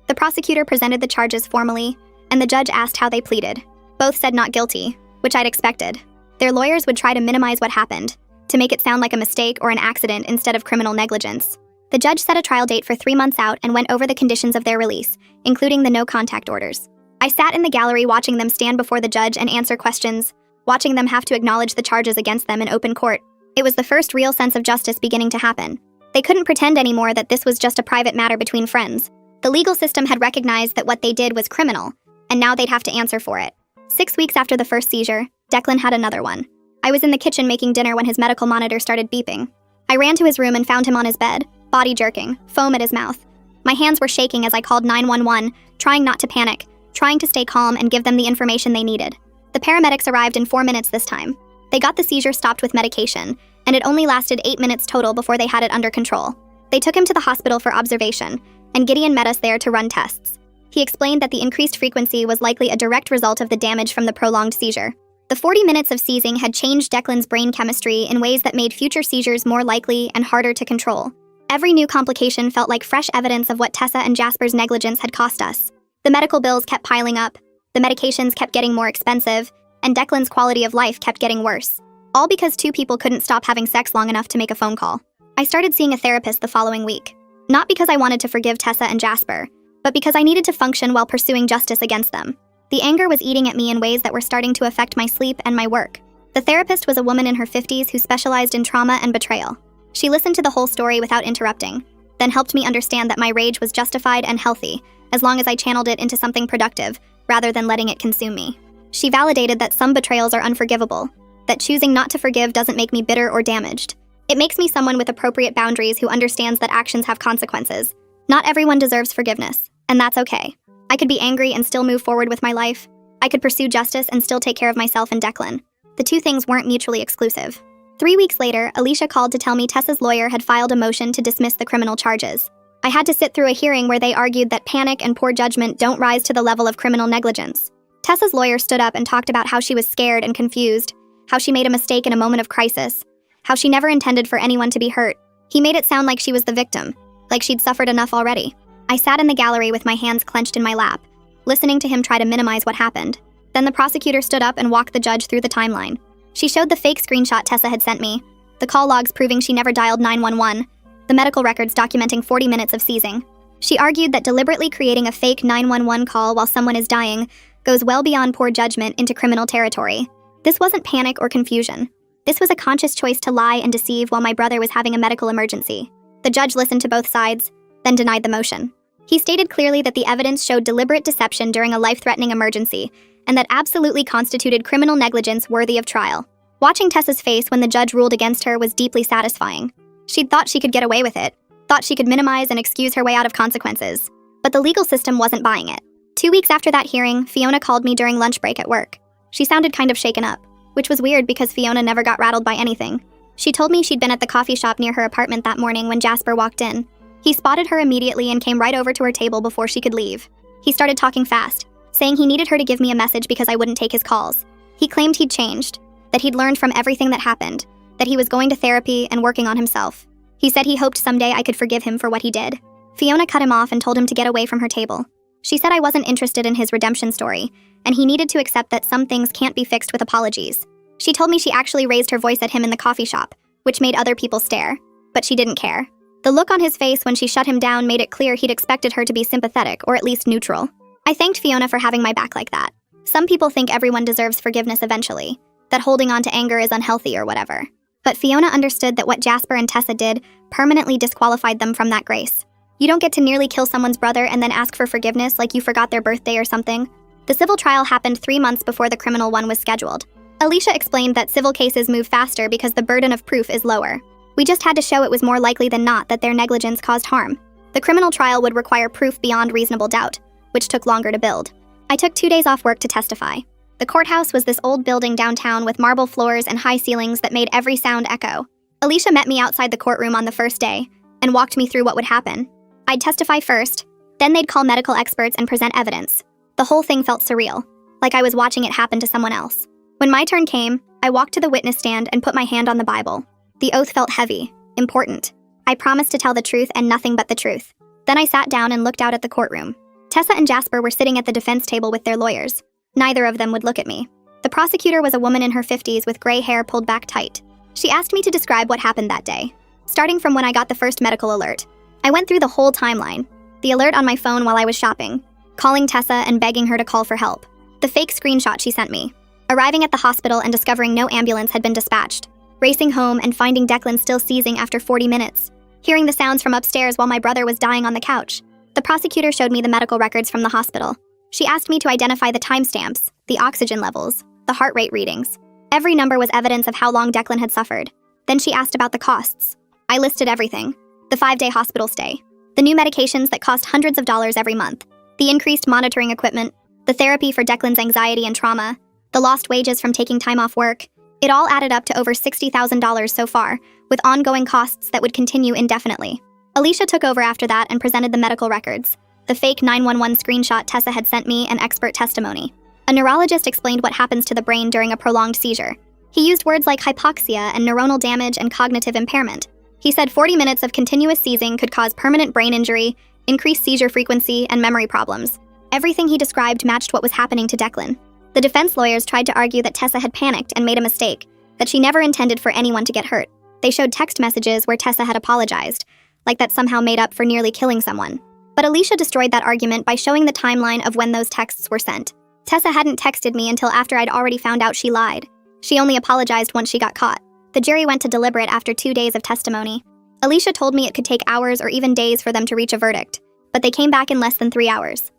The prosecutor presented the charges formally, and the judge asked how they pleaded. Both said not guilty, which I'd expected. Their lawyers would try to minimize what happened, to make it sound like a mistake or an accident instead of criminal negligence. The judge set a trial date for 3 months out and went over the conditions of their release, including the no-contact orders. I sat in the gallery watching them stand before the judge and answer questions, watching them have to acknowledge the charges against them in open court. It was the first real sense of justice beginning to happen. They couldn't pretend anymore that this was just a private matter between friends. The legal system had recognized that what they did was criminal, and now they'd have to answer for it. 6 weeks after the first seizure, Declan had another one. I was in the kitchen making dinner when his medical monitor started beeping. I ran to his room and found him on his bed, body jerking, foam at his mouth. My hands were shaking as I called 911, trying not to panic, trying to stay calm and give them the information they needed. The paramedics arrived in 4 minutes this time. They got the seizure stopped with medication, and it only lasted 8 minutes total before they had it under control. They took him to the hospital for observation, and Gideon met us there to run tests. He explained that the increased frequency was likely a direct result of the damage from the prolonged seizure. The 40 minutes of seizing had changed Declan's brain chemistry in ways that made future seizures more likely and harder to control. Every new complication felt like fresh evidence of what Tessa and Jasper's negligence had cost us. The medical bills kept piling up, the medications kept getting more expensive, and Declan's quality of life kept getting worse. All because 2 people couldn't stop having sex long enough to make a phone call. I started seeing a therapist the following week. Not because I wanted to forgive Tessa and Jasper, but because I needed to function while pursuing justice against them. The anger was eating at me in ways that were starting to affect my sleep and my work. The therapist was a woman in her 50s who specialized in trauma and betrayal. She listened to the whole story without interrupting, then helped me understand that my rage was justified and healthy, as long as I channeled it into something productive, rather than letting it consume me. She validated that some betrayals are unforgivable, that choosing not to forgive doesn't make me bitter or damaged. It makes me someone with appropriate boundaries who understands that actions have consequences. Not everyone deserves forgiveness, and that's okay. I could be angry and still move forward with my life. I could pursue justice and still take care of myself and Declan. The 2 things weren't mutually exclusive. 3 weeks later, Alicia called to tell me Tessa's lawyer had filed a motion to dismiss the criminal charges. I had to sit through a hearing where they argued that panic and poor judgment don't rise to the level of criminal negligence. Tessa's lawyer stood up and talked about how she was scared and confused, how she made a mistake in a moment of crisis, how she never intended for anyone to be hurt. He made it sound like she was the victim, like she'd suffered enough already. I sat in the gallery with my hands clenched in my lap, listening to him try to minimize what happened. Then the prosecutor stood up and walked the judge through the timeline. She showed the fake screenshot Tessa had sent me, the call logs proving she never dialed 911, the medical records documenting 40 minutes of seizing. She argued that deliberately creating a fake 911 call while someone is dying goes well beyond poor judgment into criminal territory. This wasn't panic or confusion. This was a conscious choice to lie and deceive while my brother was having a medical emergency. The judge listened to both sides, then denied the motion. He stated clearly that the evidence showed deliberate deception during a life-threatening emergency, and that absolutely constituted criminal negligence worthy of trial. Watching Tessa's face when the judge ruled against her was deeply satisfying. She'd thought she could get away with it, thought she could minimize and excuse her way out of consequences. But the legal system wasn't buying it. 2 weeks after that hearing, Fiona called me during lunch break at work. She sounded kind of shaken up, which was weird because Fiona never got rattled by anything. She told me she'd been at the coffee shop near her apartment that morning when Jasper walked in. He spotted her immediately and came right over to her table before she could leave. He started talking fast, saying he needed her to give me a message because I wouldn't take his calls. He claimed he'd changed, that he'd learned from everything that happened, that he was going to therapy and working on himself. He said he hoped someday I could forgive him for what he did. Fiona cut him off and told him to get away from her table. She said I wasn't interested in his redemption story, and he needed to accept that some things can't be fixed with apologies. She told me she actually raised her voice at him in the coffee shop, which made other people stare, but she didn't care. The look on his face when she shut him down made it clear he'd expected her to be sympathetic or at least neutral. I thanked Fiona for having my back like that. Some people think everyone deserves forgiveness eventually, that holding on to anger is unhealthy or whatever. But Fiona understood that what Jasper and Tessa did permanently disqualified them from that grace. You don't get to nearly kill someone's brother and then ask for forgiveness like you forgot their birthday or something. The civil trial happened 3 months before the criminal one was scheduled. Alicia explained that civil cases move faster because the burden of proof is lower. We just had to show it was more likely than not that their negligence caused harm. The criminal trial would require proof beyond reasonable doubt, which took longer to build. I took 2 days off work to testify. The courthouse was this old building downtown with marble floors and high ceilings that made every sound echo. Alicia met me outside the courtroom on the first day and walked me through what would happen. I'd testify first, then they'd call medical experts and present evidence. The whole thing felt surreal, like I was watching it happen to someone else. When my turn came, I walked to the witness stand and put my hand on the Bible. The oath felt heavy, important. I promised to tell the truth and nothing but the truth. Then I sat down and looked out at the courtroom. Tessa and Jasper were sitting at the defense table with their lawyers. Neither of them would look at me. The prosecutor was a woman in her 50s with gray hair pulled back tight. She asked me to describe what happened that day, starting from when I got the first medical alert. I went through the whole timeline. The alert on my phone while I was shopping, calling Tessa and begging her to call for help. The fake screenshot she sent me. Arriving at the hospital and discovering no ambulance had been dispatched. Racing home and finding Declan still seizing after 40 minutes. Hearing the sounds from upstairs while my brother was dying on the couch. The prosecutor showed me the medical records from the hospital. She asked me to identify the timestamps, the oxygen levels, the heart rate readings. Every number was evidence of how long Declan had suffered. Then she asked about the costs. I listed everything. The 5-day hospital stay. The new medications that cost hundreds of dollars every month. The increased monitoring equipment. The therapy for Declan's anxiety and trauma. The lost wages from taking time off work. It all added up to over $60,000 so far, with ongoing costs that would continue indefinitely. Alicia took over after that and presented the medical records. The fake 911 screenshot Tessa had sent me and expert testimony. A neurologist explained what happens to the brain during a prolonged seizure. He used words like hypoxia and neuronal damage and cognitive impairment. He said 40 minutes of continuous seizing could cause permanent brain injury, increased seizure frequency, and memory problems. Everything he described matched what was happening to Declan. The defense lawyers tried to argue that Tessa had panicked and made a mistake, that she never intended for anyone to get hurt. They showed text messages where Tessa had apologized, like that somehow made up for nearly killing someone. But Alicia destroyed that argument by showing the timeline of when those texts were sent. Tessa hadn't texted me until after I'd already found out she lied. She only apologized once she got caught. The jury went to deliberate after 2 days of testimony. Alicia told me it could take hours or even days for them to reach a verdict, but they came back in less than 3 hours.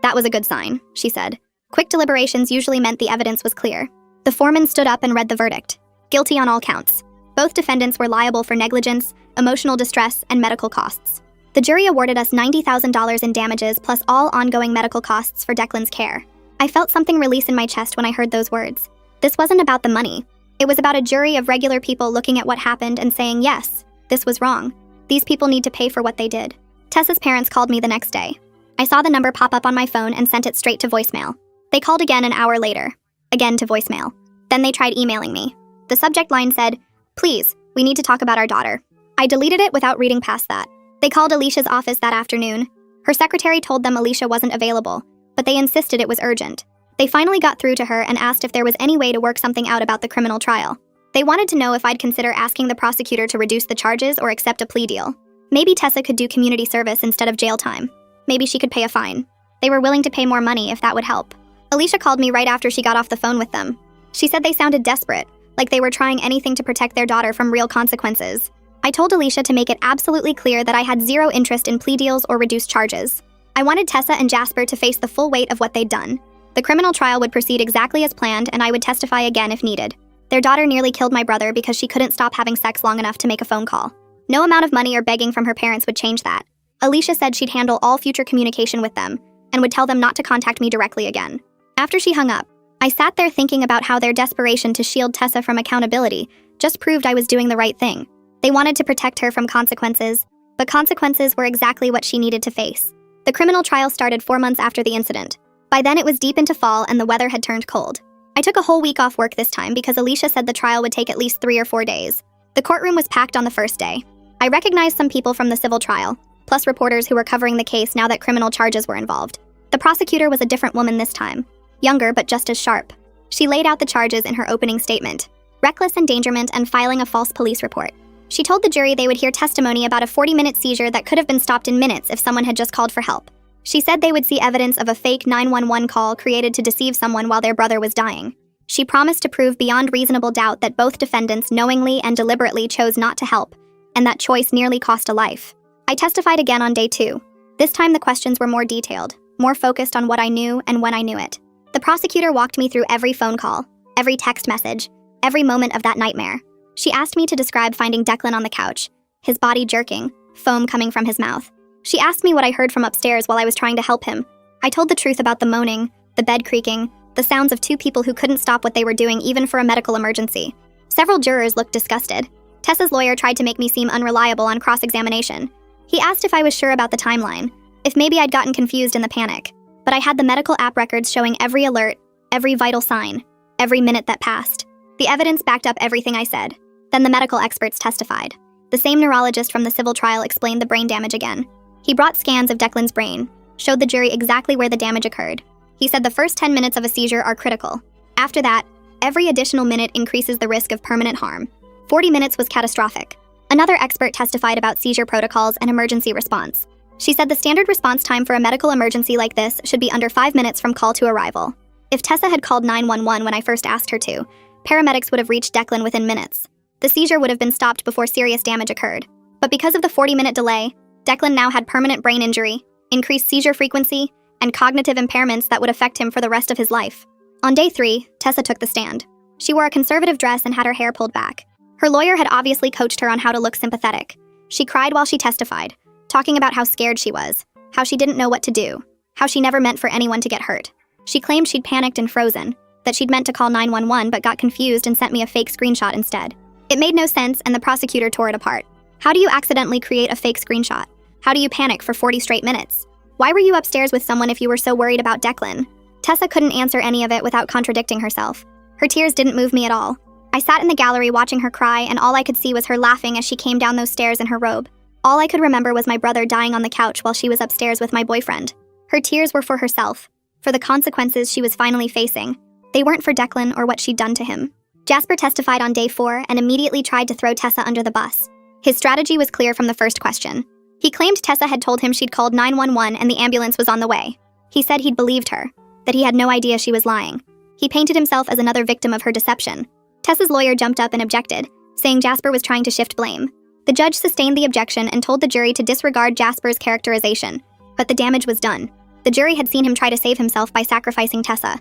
That was a good sign, she said. Quick deliberations usually meant the evidence was clear. The foreman stood up and read the verdict. Guilty on all counts. Both defendants were liable for negligence, emotional distress, and medical costs. The jury awarded us $90,000 in damages plus all ongoing medical costs for Declan's care. I felt something release in my chest when I heard those words. This wasn't about the money. It was about a jury of regular people looking at what happened and saying, yes, this was wrong. These people need to pay for what they did. Tessa's parents called me the next day. I saw the number pop up on my phone and sent it straight to voicemail. They called again an hour later. Again to voicemail. Then they tried emailing me. The subject line said, "Please, we need to talk about our daughter." I deleted it without reading past that. They called Alicia's office that afternoon. Her secretary told them Alicia wasn't available, but they insisted it was urgent. They finally got through to her and asked if there was any way to work something out about the criminal trial. They wanted to know if I'd consider asking the prosecutor to reduce the charges or accept a plea deal. Maybe Tessa could do community service instead of jail time. Maybe she could pay a fine. They were willing to pay more money if that would help. Alicia called me right after she got off the phone with them. She said they sounded desperate, like they were trying anything to protect their daughter from real consequences. I told Alicia to make it absolutely clear that I had zero interest in plea deals or reduced charges. I wanted Tessa and Jasper to face the full weight of what they'd done. The criminal trial would proceed exactly as planned, and I would testify again if needed. Their daughter nearly killed my brother because she couldn't stop having sex long enough to make a phone call. No amount of money or begging from her parents would change that. Alicia said she'd handle all future communication with them and would tell them not to contact me directly again. After she hung up, I sat there thinking about how their desperation to shield Tessa from accountability just proved I was doing the right thing. They wanted to protect her from consequences, but consequences were exactly what she needed to face. The criminal trial started 4 months after the incident. By then it was deep into fall and the weather had turned cold. I took a whole week off work this time because Alicia said the trial would take at least 3 or 4 days. The courtroom was packed on the first day. I recognized some people from the civil trial, plus reporters who were covering the case now that criminal charges were involved. The prosecutor was a different woman this time. Younger, but just as sharp. She laid out the charges in her opening statement: reckless endangerment and filing a false police report. She told the jury they would hear testimony about a 40-minute seizure that could have been stopped in minutes if someone had just called for help. She said they would see evidence of a fake 911 call created to deceive someone while their brother was dying. She promised to prove beyond reasonable doubt that both defendants knowingly and deliberately chose not to help, and that choice nearly cost a life. I testified again on day 2. This time the questions were more detailed, more focused on what I knew and when I knew it. The prosecutor walked me through every phone call, every text message, every moment of that nightmare. She asked me to describe finding Declan on the couch, his body jerking, foam coming from his mouth. She asked me what I heard from upstairs while I was trying to help him. I told the truth about the moaning, the bed creaking, the sounds of two people who couldn't stop what they were doing even for a medical emergency. Several jurors looked disgusted. Tessa's lawyer tried to make me seem unreliable on cross-examination. He asked if I was sure about the timeline, if maybe I'd gotten confused in the panic. But I had the medical app records showing every alert, every vital sign, every minute that passed. The evidence backed up everything I said. Then the medical experts testified. The same neurologist from the civil trial explained the brain damage again. He brought scans of Declan's brain, showed the jury exactly where the damage occurred. He said the first 10 minutes of a seizure are critical. After that, every additional minute increases the risk of permanent harm. 40 minutes was catastrophic. Another expert testified about seizure protocols and emergency response. She said the standard response time for a medical emergency like this should be under 5 minutes from call to arrival. If Tessa had called 911 when I first asked her to, paramedics would have reached Declan within minutes. The seizure would have been stopped before serious damage occurred. But because of the 40-minute delay, Declan now had permanent brain injury, increased seizure frequency, and cognitive impairments that would affect him for the rest of his life. On day 3, Tessa took the stand. She wore a conservative dress and had her hair pulled back. Her lawyer had obviously coached her on how to look sympathetic. She cried while she testified, talking about how scared she was, how she didn't know what to do, how she never meant for anyone to get hurt. She claimed she'd panicked and frozen, that she'd meant to call 911 but got confused and sent me a fake screenshot instead. It made no sense, and the prosecutor tore it apart. How do you accidentally create a fake screenshot? How do you panic for 40 straight minutes? Why were you upstairs with someone if you were so worried about Declan? Tessa couldn't answer any of it without contradicting herself. Her tears didn't move me at all. I sat in the gallery watching her cry, and all I could see was her laughing as she came down those stairs in her robe. All I could remember was my brother dying on the couch while she was upstairs with my boyfriend. Her tears were for herself, for the consequences she was finally facing. They weren't for Declan or what she'd done to him. Jasper testified on day 4 and immediately tried to throw Tessa under the bus. His strategy was clear from the first question. He claimed Tessa had told him she'd called 911 and the ambulance was on the way. He said he'd believed her, that he had no idea she was lying. He painted himself as another victim of her deception. Tessa's lawyer jumped up and objected, saying Jasper was trying to shift blame. The judge sustained the objection and told the jury to disregard Jasper's characterization, but the damage was done. The jury had seen him try to save himself by sacrificing Tessa.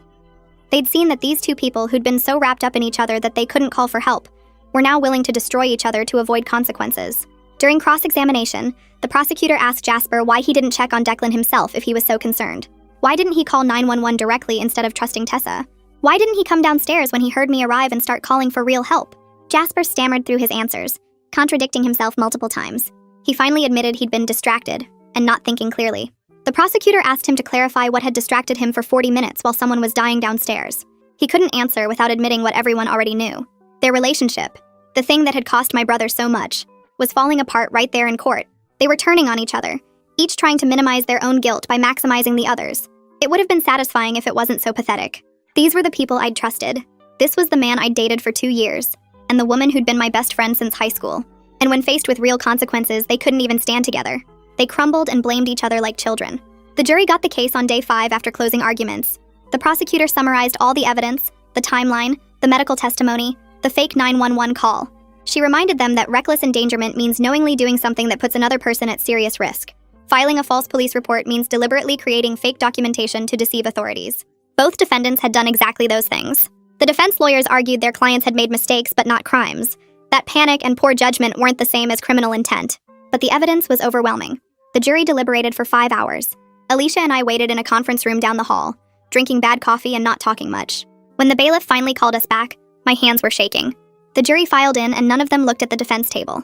They'd seen that these two people who'd been so wrapped up in each other that they couldn't call for help were now willing to destroy each other to avoid consequences. During cross-examination, the prosecutor asked Jasper why he didn't check on Declan himself if he was so concerned. Why didn't he call 911 directly instead of trusting Tessa? Why didn't he come downstairs when he heard me arrive and start calling for real help? Jasper stammered through his answers, contradicting himself multiple times. He finally admitted he'd been distracted and not thinking clearly. The prosecutor asked him to clarify what had distracted him for 40 minutes while someone was dying downstairs. He couldn't answer without admitting what everyone already knew. Their relationship, the thing that had cost my brother so much, was falling apart right there in court. They were turning on each other, each trying to minimize their own guilt by maximizing the others. It would have been satisfying if it wasn't so pathetic. These were the people I'd trusted. This was the man I'd dated for 2 years, and the woman who'd been my best friend since high school. And when faced with real consequences, they couldn't even stand together. They crumbled and blamed each other like children. The jury got the case on day 5 after closing arguments. The prosecutor summarized all the evidence, the timeline, the medical testimony, the fake 911 call. She reminded them that reckless endangerment means knowingly doing something that puts another person at serious risk. Filing a false police report means deliberately creating fake documentation to deceive authorities. Both defendants had done exactly those things. The defense lawyers argued their clients had made mistakes but not crimes, that panic and poor judgment weren't the same as criminal intent. But the evidence was overwhelming. The jury deliberated for 5 hours. Alicia and I waited in a conference room down the hall, drinking bad coffee and not talking much. When the bailiff finally called us back, my hands were shaking. The jury filed in and none of them looked at the defense table.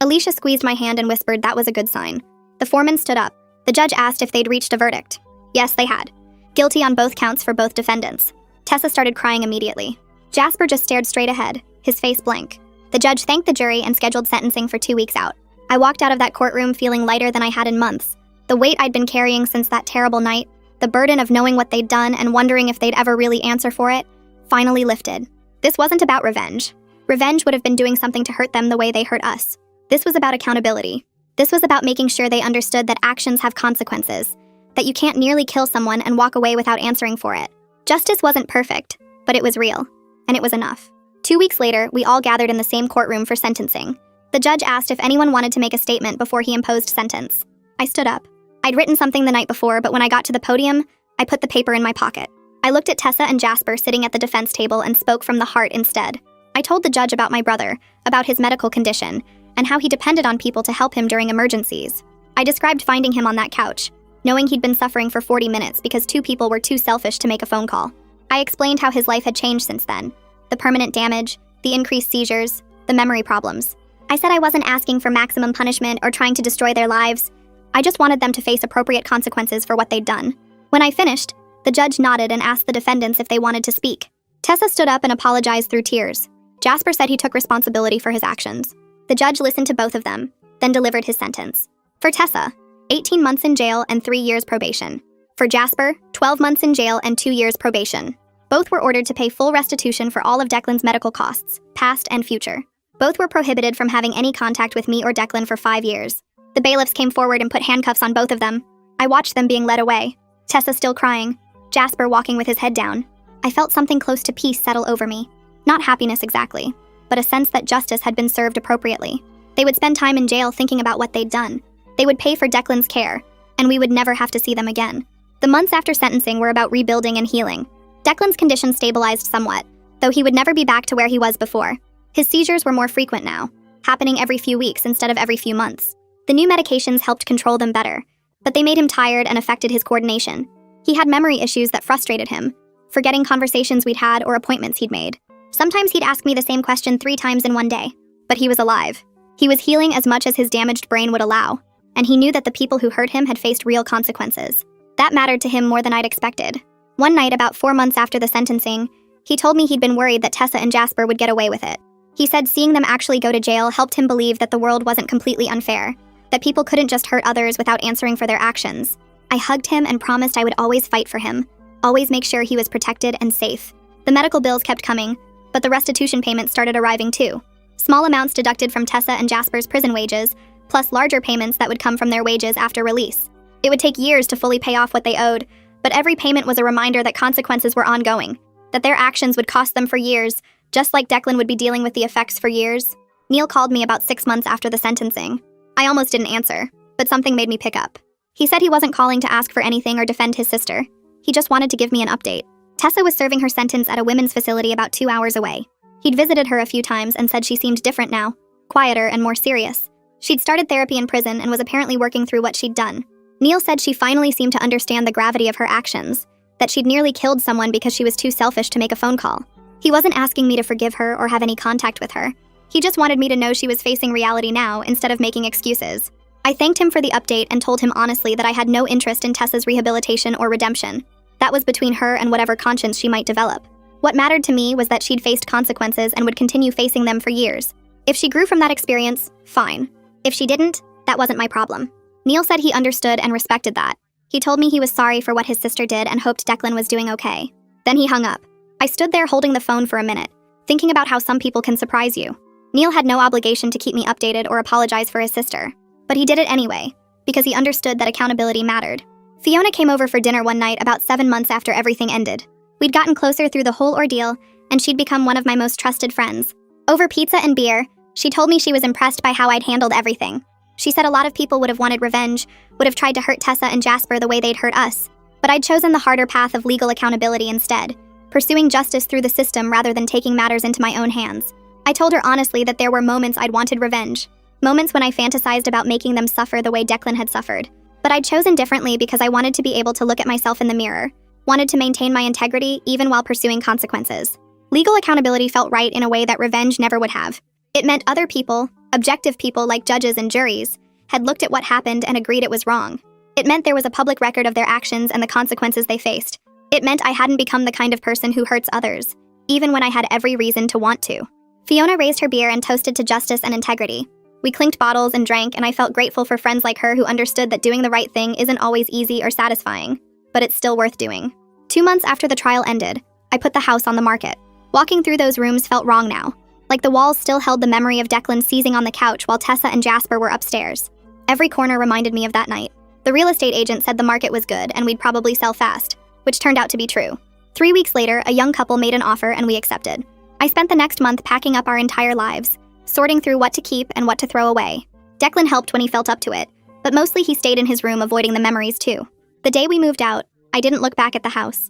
Alicia squeezed my hand and whispered that was a good sign. The foreman stood up. The judge asked if they'd reached a verdict. Yes, they had. Guilty on both counts for both defendants. Tessa started crying immediately. Jasper just stared straight ahead, his face blank. The judge thanked the jury and scheduled sentencing for 2 weeks out. I walked out of that courtroom feeling lighter than I had in months. The weight I'd been carrying since that terrible night, the burden of knowing what they'd done and wondering if they'd ever really answer for it, finally lifted. This wasn't about revenge. Revenge would have been doing something to hurt them the way they hurt us. This was about accountability. This was about making sure they understood that actions have consequences, that you can't nearly kill someone and walk away without answering for it. Justice wasn't perfect, but it was real, and it was enough. 2 weeks later, we all gathered in the same courtroom for sentencing. The judge asked if anyone wanted to make a statement before he imposed sentence. I stood up. I'd written something the night before, but when I got to the podium, I put the paper in my pocket. I looked at Tessa and Jasper sitting at the defense table and spoke from the heart instead. I told the judge about my brother, about his medical condition, and how he depended on people to help him during emergencies. I described finding him on that couch, knowing he'd been suffering for 40 minutes because two people were too selfish to make a phone call. I explained how his life had changed since then. The permanent damage, the increased seizures, the memory problems. I said I wasn't asking for maximum punishment or trying to destroy their lives. I just wanted them to face appropriate consequences for what they'd done. When I finished, the judge nodded and asked the defendants if they wanted to speak. Tessa stood up and apologized through tears. Jasper said he took responsibility for his actions. The judge listened to both of them, then delivered his sentence. For Tessa, 18 months in jail and 3 years probation. For Jasper, 12 months in jail and 2 years probation. Both were ordered to pay full restitution for all of Declan's medical costs, past and future. Both were prohibited from having any contact with me or Declan for 5 years. The bailiffs came forward and put handcuffs on both of them. I watched them being led away. Tessa still crying. Jasper walking with his head down. I felt something close to peace settle over me. Not happiness exactly, but a sense that justice had been served appropriately. They would spend time in jail thinking about what they'd done. They would pay for Declan's care, and we would never have to see them again. The months after sentencing were about rebuilding and healing. Declan's condition stabilized somewhat, though he would never be back to where he was before. His seizures were more frequent now, happening every few weeks instead of every few months. The new medications helped control them better, but they made him tired and affected his coordination. He had memory issues that frustrated him, forgetting conversations we'd had or appointments he'd made. Sometimes he'd ask me the same question 3 times in one day, but he was alive. He was healing as much as his damaged brain would allow, and he knew that the people who hurt him had faced real consequences. That mattered to him more than I'd expected. One night, about 4 months after the sentencing, he told me he'd been worried that Tessa and Jasper would get away with it. He said seeing them actually go to jail helped him believe that the world wasn't completely unfair, that people couldn't just hurt others without answering for their actions. I hugged him and promised I would always fight for him, always make sure he was protected and safe. The medical bills kept coming, but the restitution payments started arriving too. Small amounts deducted from Tessa and Jasper's prison wages, plus larger payments that would come from their wages after release. It would take years to fully pay off what they owed, but every payment was a reminder that consequences were ongoing, that their actions would cost them for years, just like Declan would be dealing with the effects for years. Neil called me about 6 months after the sentencing. I almost didn't answer, but something made me pick up. He said he wasn't calling to ask for anything or defend his sister. He just wanted to give me an update. Tessa was serving her sentence at a women's facility about 2 hours away. He'd visited her a few times and said she seemed different now, quieter and more serious. She'd started therapy in prison and was apparently working through what she'd done. Neil said she finally seemed to understand the gravity of her actions, that she'd nearly killed someone because she was too selfish to make a phone call. He wasn't asking me to forgive her or have any contact with her. He just wanted me to know she was facing reality now instead of making excuses. I thanked him for the update and told him honestly that I had no interest in Tessa's rehabilitation or redemption. That was between her and whatever conscience she might develop. What mattered to me was that she'd faced consequences and would continue facing them for years. If she grew from that experience, fine. If she didn't, that wasn't my problem. Neil said he understood and respected that. He told me he was sorry for what his sister did and hoped Declan was doing okay. Then he hung up. I stood there holding the phone for a minute, thinking about how some people can surprise you. Neil had no obligation to keep me updated or apologize for his sister, but he did it anyway, because he understood that accountability mattered. Fiona came over for dinner one night about 7 months after everything ended. We'd gotten closer through the whole ordeal, and she'd become one of my most trusted friends. Over pizza and beer, she told me she was impressed by how I'd handled everything. She said a lot of people would have wanted revenge, would have tried to hurt Tessa and Jasper the way they'd hurt us, but I'd chosen the harder path of legal accountability instead, pursuing justice through the system rather than taking matters into my own hands. I told her honestly that there were moments I'd wanted revenge, moments when I fantasized about making them suffer the way Declan had suffered. But I'd chosen differently because I wanted to be able to look at myself in the mirror, wanted to maintain my integrity even while pursuing consequences. Legal accountability felt right in a way that revenge never would have. It meant other people, objective people like judges and juries, had looked at what happened and agreed it was wrong. It meant there was a public record of their actions and the consequences they faced. It meant I hadn't become the kind of person who hurts others, even when I had every reason to want to. Fiona raised her beer and toasted to justice and integrity. We clinked bottles and drank, and I felt grateful for friends like her who understood that doing the right thing isn't always easy or satisfying, but it's still worth doing. 2 months after the trial ended, I put the house on the market. Walking through those rooms felt wrong now, like the walls still held the memory of Declan seizing on the couch while Tessa and Jasper were upstairs. Every corner reminded me of that night. The real estate agent said the market was good and we'd probably sell fast, which turned out to be true. 3 weeks later, a young couple made an offer and we accepted. I spent the next month packing up our entire lives, sorting through what to keep and what to throw away. Declan helped when he felt up to it, but mostly he stayed in his room avoiding the memories too. The day we moved out, I didn't look back at the house.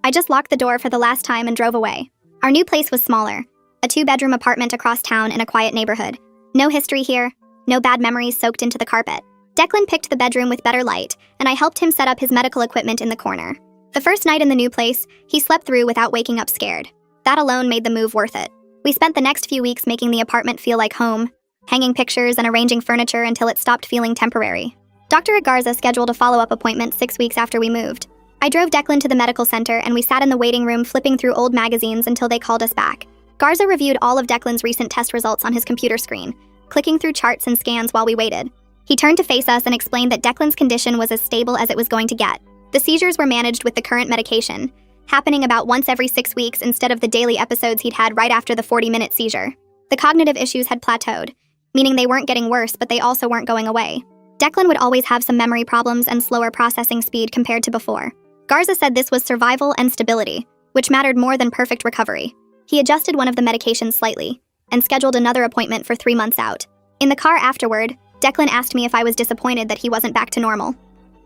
I just locked the door for the last time and drove away. Our new place was smaller, a 2-bedroom apartment across town in a quiet neighborhood. No history here, no bad memories soaked into the carpet. Declan picked the bedroom with better light, and I helped him set up his medical equipment in the corner. The first night in the new place, he slept through without waking up scared. That alone made the move worth it. We spent the next few weeks making the apartment feel like home, hanging pictures and arranging furniture until it stopped feeling temporary. Dr. Agarza scheduled a follow-up appointment 6 weeks after we moved. I drove Declan to the medical center and we sat in the waiting room flipping through old magazines until they called us back. Garza reviewed all of Declan's recent test results on his computer screen, clicking through charts and scans while we waited. He turned to face us and explained that Declan's condition was as stable as it was going to get. The seizures were managed with the current medication, happening about once every 6 weeks instead of the daily episodes he'd had right after the 40-minute seizure. The cognitive issues had plateaued, meaning they weren't getting worse, but they also weren't going away. Declan would always have some memory problems and slower processing speed compared to before. Garza said this was survival and stability, which mattered more than perfect recovery. He adjusted one of the medications slightly and scheduled another appointment for 3 months out. In the car afterward, Declan asked me if I was disappointed that he wasn't back to normal.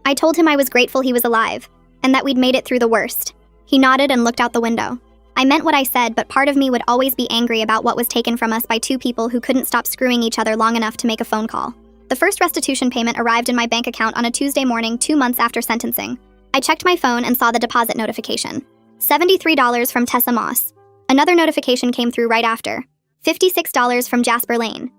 I told him I was grateful he was alive and that we'd made it through the worst. He nodded and looked out the window. I meant what I said, but part of me would always be angry about what was taken from us by two people who couldn't stop screwing each other long enough to make a phone call. The first restitution payment arrived in my bank account on a Tuesday morning 2 months after sentencing. I checked my phone and saw the deposit notification. $73 from Tessa Moss. Another notification came through right after. $56 from Jasper Lane.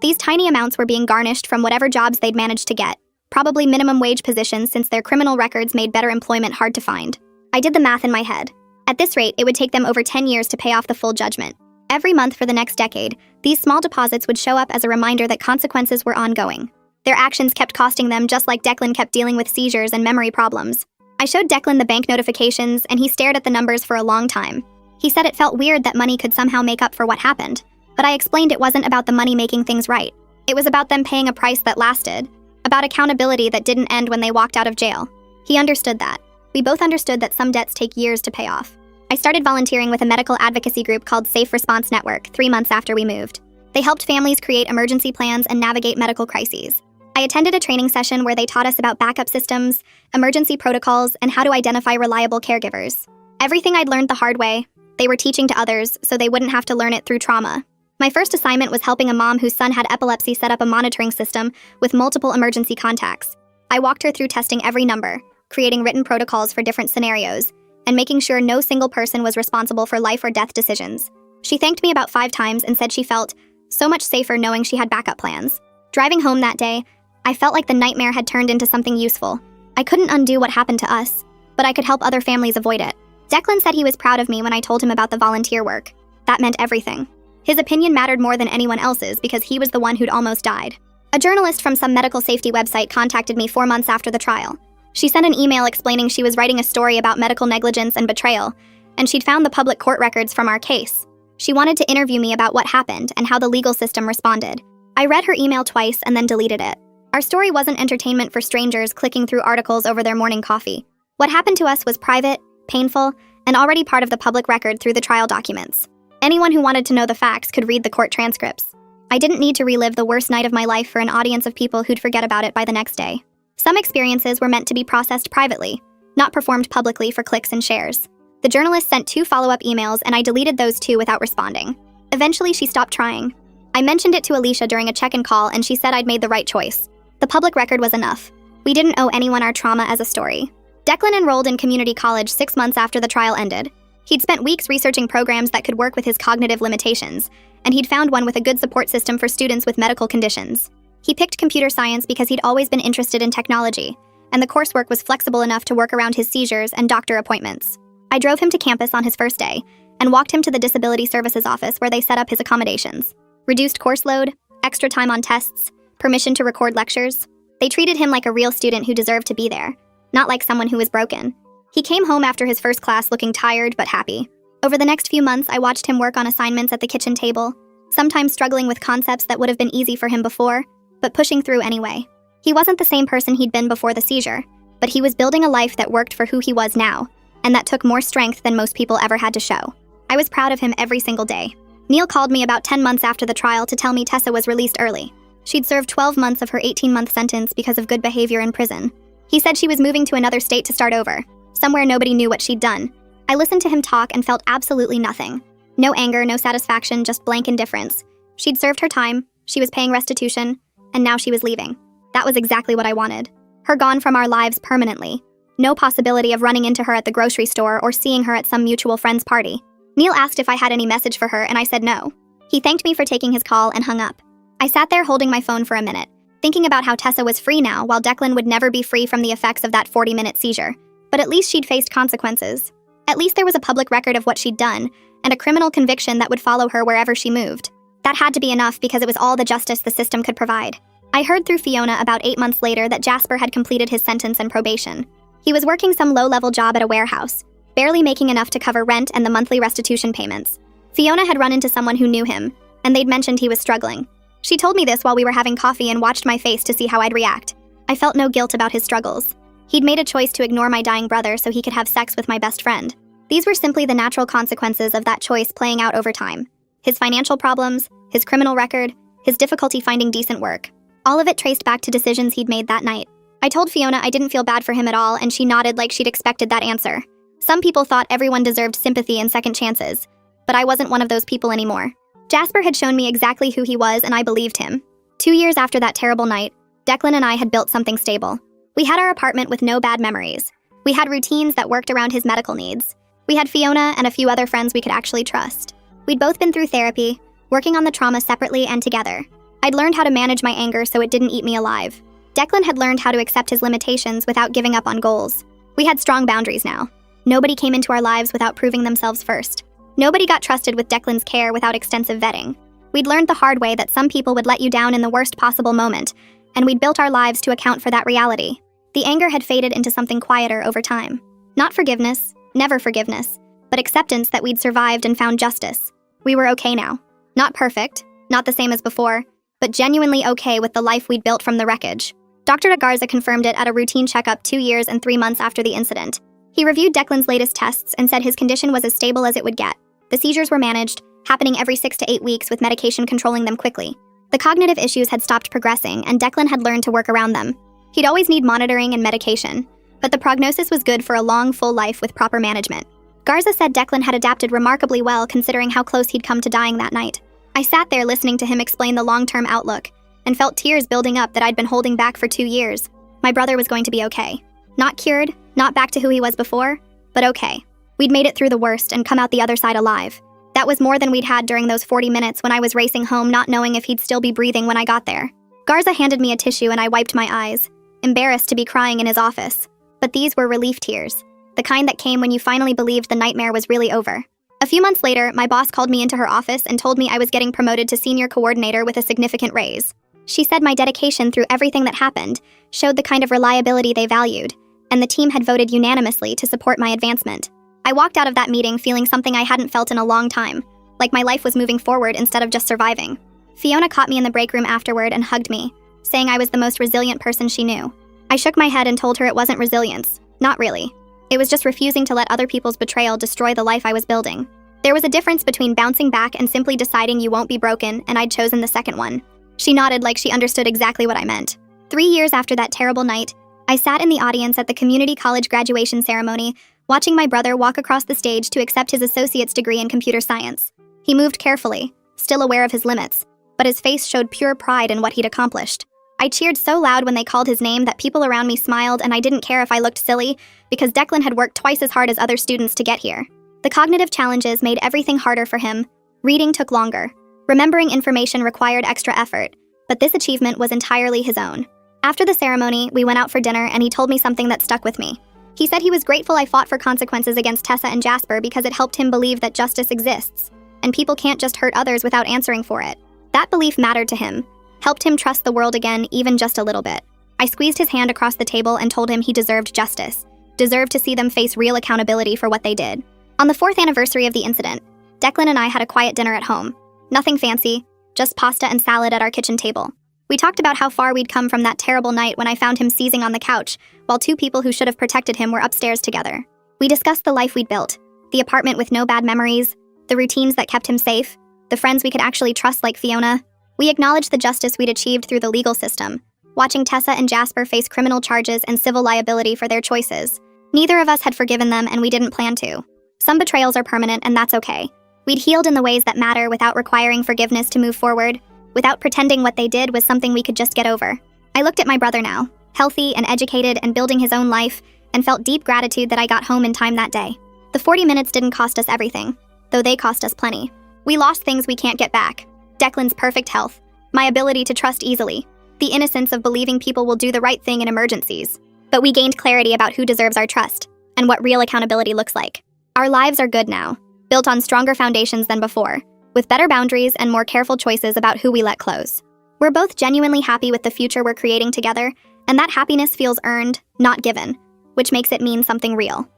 These tiny amounts were being garnished from whatever jobs they'd managed to get, probably minimum wage positions since their criminal records made better employment hard to find. I did the math in my head. At this rate, it would take them over 10 years to pay off the full judgment. Every month for the next decade, these small deposits would show up as a reminder that consequences were ongoing. Their actions kept costing them, just like Declan kept dealing with seizures and memory problems. I showed Declan the bank notifications, and he stared at the numbers for a long time. He said it felt weird that money could somehow make up for what happened, but I explained it wasn't about the money making things right. It was about them paying a price that lasted, about accountability that didn't end when they walked out of jail. He understood that. We both understood that some debts take years to pay off. I started volunteering with a medical advocacy group called Safe Response Network 3 months after we moved. They helped families create emergency plans and navigate medical crises. I attended a training session where they taught us about backup systems, emergency protocols, and how to identify reliable caregivers. Everything I'd learned the hard way, they were teaching to others so they wouldn't have to learn it through trauma. My first assignment was helping a mom whose son had epilepsy set up a monitoring system with multiple emergency contacts. I walked her through testing every number, creating written protocols for different scenarios, and making sure no single person was responsible for life or death decisions. She thanked me about 5 times and said she felt so much safer knowing she had backup plans. Driving home that day, I felt like the nightmare had turned into something useful. I couldn't undo what happened to us, but I could help other families avoid it. Declan said he was proud of me when I told him about the volunteer work. That meant everything. His opinion mattered more than anyone else's because he was the one who'd almost died. A journalist from some medical safety website contacted me 4 months after the trial. She sent an email explaining she was writing a story about medical negligence and betrayal, and she'd found the public court records from our case. She wanted to interview me about what happened and how the legal system responded. I read her email twice and then deleted it. Our story wasn't entertainment for strangers clicking through articles over their morning coffee. What happened to us was private, painful, and already part of the public record through the trial documents. Anyone who wanted to know the facts could read the court transcripts. I didn't need to relive the worst night of my life for an audience of people who'd forget about it by the next day. Some experiences were meant to be processed privately, not performed publicly for clicks and shares. The journalist sent 2 follow-up emails and I deleted those 2 without responding. Eventually, she stopped trying. I mentioned it to Alicia during a check-in call and she said I'd made the right choice. The public record was enough. We didn't owe anyone our trauma as a story. Declan enrolled in community college 6 months after the trial ended. He'd spent weeks researching programs that could work with his cognitive limitations, and he'd found one with a good support system for students with medical conditions. He picked computer science because he'd always been interested in technology, and the coursework was flexible enough to work around his seizures and doctor appointments. I drove him to campus on his first day, and walked him to the Disability Services office where they set up his accommodations. Reduced course load, extra time on tests, permission to record lectures. They treated him like a real student who deserved to be there, not like someone who was broken. He came home after his first class looking tired but happy. Over the next few months, I watched him work on assignments at the kitchen table, sometimes struggling with concepts that would have been easy for him before, but pushing through anyway. He wasn't the same person he'd been before the seizure, but he was building a life that worked for who he was now, and that took more strength than most people ever had to show. I was proud of him every single day. Neil called me about 10 months after the trial to tell me Tessa was released early. She'd served 12 months of her 18-month sentence because of good behavior in prison. He said she was moving to another state to start over, somewhere nobody knew what she'd done. I listened to him talk and felt absolutely nothing. No anger, no satisfaction, just blank indifference. She'd served her time, she was paying restitution, and now she was leaving. That was exactly what I wanted. Her gone from our lives permanently. No possibility of running into her at the grocery store or seeing her at some mutual friend's party. Neil asked if I had any message for her, and I said no. He thanked me for taking his call and hung up. I sat there holding my phone for a minute, thinking about how Tessa was free now, while Declan would never be free from the effects of that 40-minute seizure. But at least she'd faced consequences. At least there was a public record of what she'd done, and a criminal conviction that would follow her wherever she moved. That had to be enough because it was all the justice the system could provide. I heard through Fiona about 8 months later that Jasper had completed his sentence and probation. He was working some low-level job at a warehouse, barely making enough to cover rent and the monthly restitution payments. Fiona had run into someone who knew him, and they'd mentioned he was struggling. She told me this while we were having coffee and watched my face to see how I'd react. I felt no guilt about his struggles. He'd made a choice to ignore my dying brother so he could have sex with my best friend. These were simply the natural consequences of that choice playing out over time. His financial problems, his criminal record, his difficulty finding decent work. All of it traced back to decisions he'd made that night. I told Fiona I didn't feel bad for him at all, and she nodded like she'd expected that answer. Some people thought everyone deserved sympathy and second chances, but I wasn't one of those people anymore. Jasper had shown me exactly who he was, and I believed him. 2 years after that terrible night, Declan and I had built something stable. We had our apartment with no bad memories. We had routines that worked around his medical needs. We had Fiona and a few other friends we could actually trust. We'd both been through therapy, working on the trauma separately and together. I'd learned how to manage my anger so it didn't eat me alive. Declan had learned how to accept his limitations without giving up on goals. We had strong boundaries now. Nobody came into our lives without proving themselves first. Nobody got trusted with Declan's care without extensive vetting. We'd learned the hard way that some people would let you down in the worst possible moment, and we'd built our lives to account for that reality. The anger had faded into something quieter over time. Not forgiveness, never forgiveness, but acceptance that we'd survived and found justice. We were okay now. Not perfect, not the same as before, but genuinely okay with the life we'd built from the wreckage. Dr. Garza confirmed it at a routine checkup 2 years and 3 months after the incident. He reviewed Declan's latest tests and said his condition was as stable as it would get. The seizures were managed, happening every 6 to 8 weeks with medication controlling them quickly. The cognitive issues had stopped progressing, and Declan had learned to work around them. He'd always need monitoring and medication, but the prognosis was good for a long, full life with proper management. Garza said Declan had adapted remarkably well considering how close he'd come to dying that night. I sat there listening to him explain the long-term outlook, and felt tears building up that I'd been holding back for 2 years. My brother was going to be okay. Not cured, not back to who he was before, but okay. We'd made it through the worst and come out the other side alive. That was more than we'd had during those 40 minutes when I was racing home not knowing if he'd still be breathing when I got there. Garza handed me a tissue and I wiped my eyes, embarrassed to be crying in his office. But these were relief tears, the kind that came when you finally believed the nightmare was really over. A few months later, my boss called me into her office and told me I was getting promoted to senior coordinator with a significant raise. She said my dedication through everything that happened showed the kind of reliability they valued, and the team had voted unanimously to support my advancement. I walked out of that meeting feeling something I hadn't felt in a long time, like my life was moving forward instead of just surviving. Fiona caught me in the break room afterward and hugged me, saying I was the most resilient person she knew. I shook my head and told her it wasn't resilience. Not really. It was just refusing to let other people's betrayal destroy the life I was building. There was a difference between bouncing back and simply deciding you won't be broken, and I'd chosen the second one. She nodded like she understood exactly what I meant. 3 years after that terrible night, I sat in the audience at the community college graduation ceremony, watching my brother walk across the stage to accept his associate's degree in computer science. He moved carefully, still aware of his limits, but his face showed pure pride in what he'd accomplished. I cheered so loud when they called his name that people around me smiled, and I didn't care if I looked silly because Declan had worked twice as hard as other students to get here. The cognitive challenges made everything harder for him. Reading took longer. Remembering information required extra effort, but this achievement was entirely his own. After the ceremony, we went out for dinner and he told me something that stuck with me. He said he was grateful I fought for consequences against Tessa and Jasper because it helped him believe that justice exists, and people can't just hurt others without answering for it. That belief mattered to him, helped him trust the world again even just a little bit. I squeezed his hand across the table and told him he deserved justice, deserved to see them face real accountability for what they did. On the 4th anniversary of the incident, Declan and I had a quiet dinner at home. Nothing fancy, just pasta and salad at our kitchen table. We talked about how far we'd come from that terrible night when I found him seizing on the couch, while 2 people who should have protected him were upstairs together. We discussed the life we'd built, the apartment with no bad memories, the routines that kept him safe, the friends we could actually trust like Fiona. We acknowledged the justice we'd achieved through the legal system, watching Tessa and Jasper face criminal charges and civil liability for their choices. Neither of us had forgiven them, and we didn't plan to. Some betrayals are permanent, and that's okay. We'd healed in the ways that matter without requiring forgiveness to move forward, without pretending what they did was something we could just get over. I looked at my brother now, healthy and educated and building his own life, and felt deep gratitude that I got home in time that day. The 40 minutes didn't cost us everything, though they cost us plenty. We lost things we can't get back. Declan's perfect health, my ability to trust easily, the innocence of believing people will do the right thing in emergencies. But we gained clarity about who deserves our trust and what real accountability looks like. Our lives are good now, built on stronger foundations than before, with better boundaries and more careful choices about who we let close. We're both genuinely happy with the future we're creating together, and that happiness feels earned, not given, which makes it mean something real.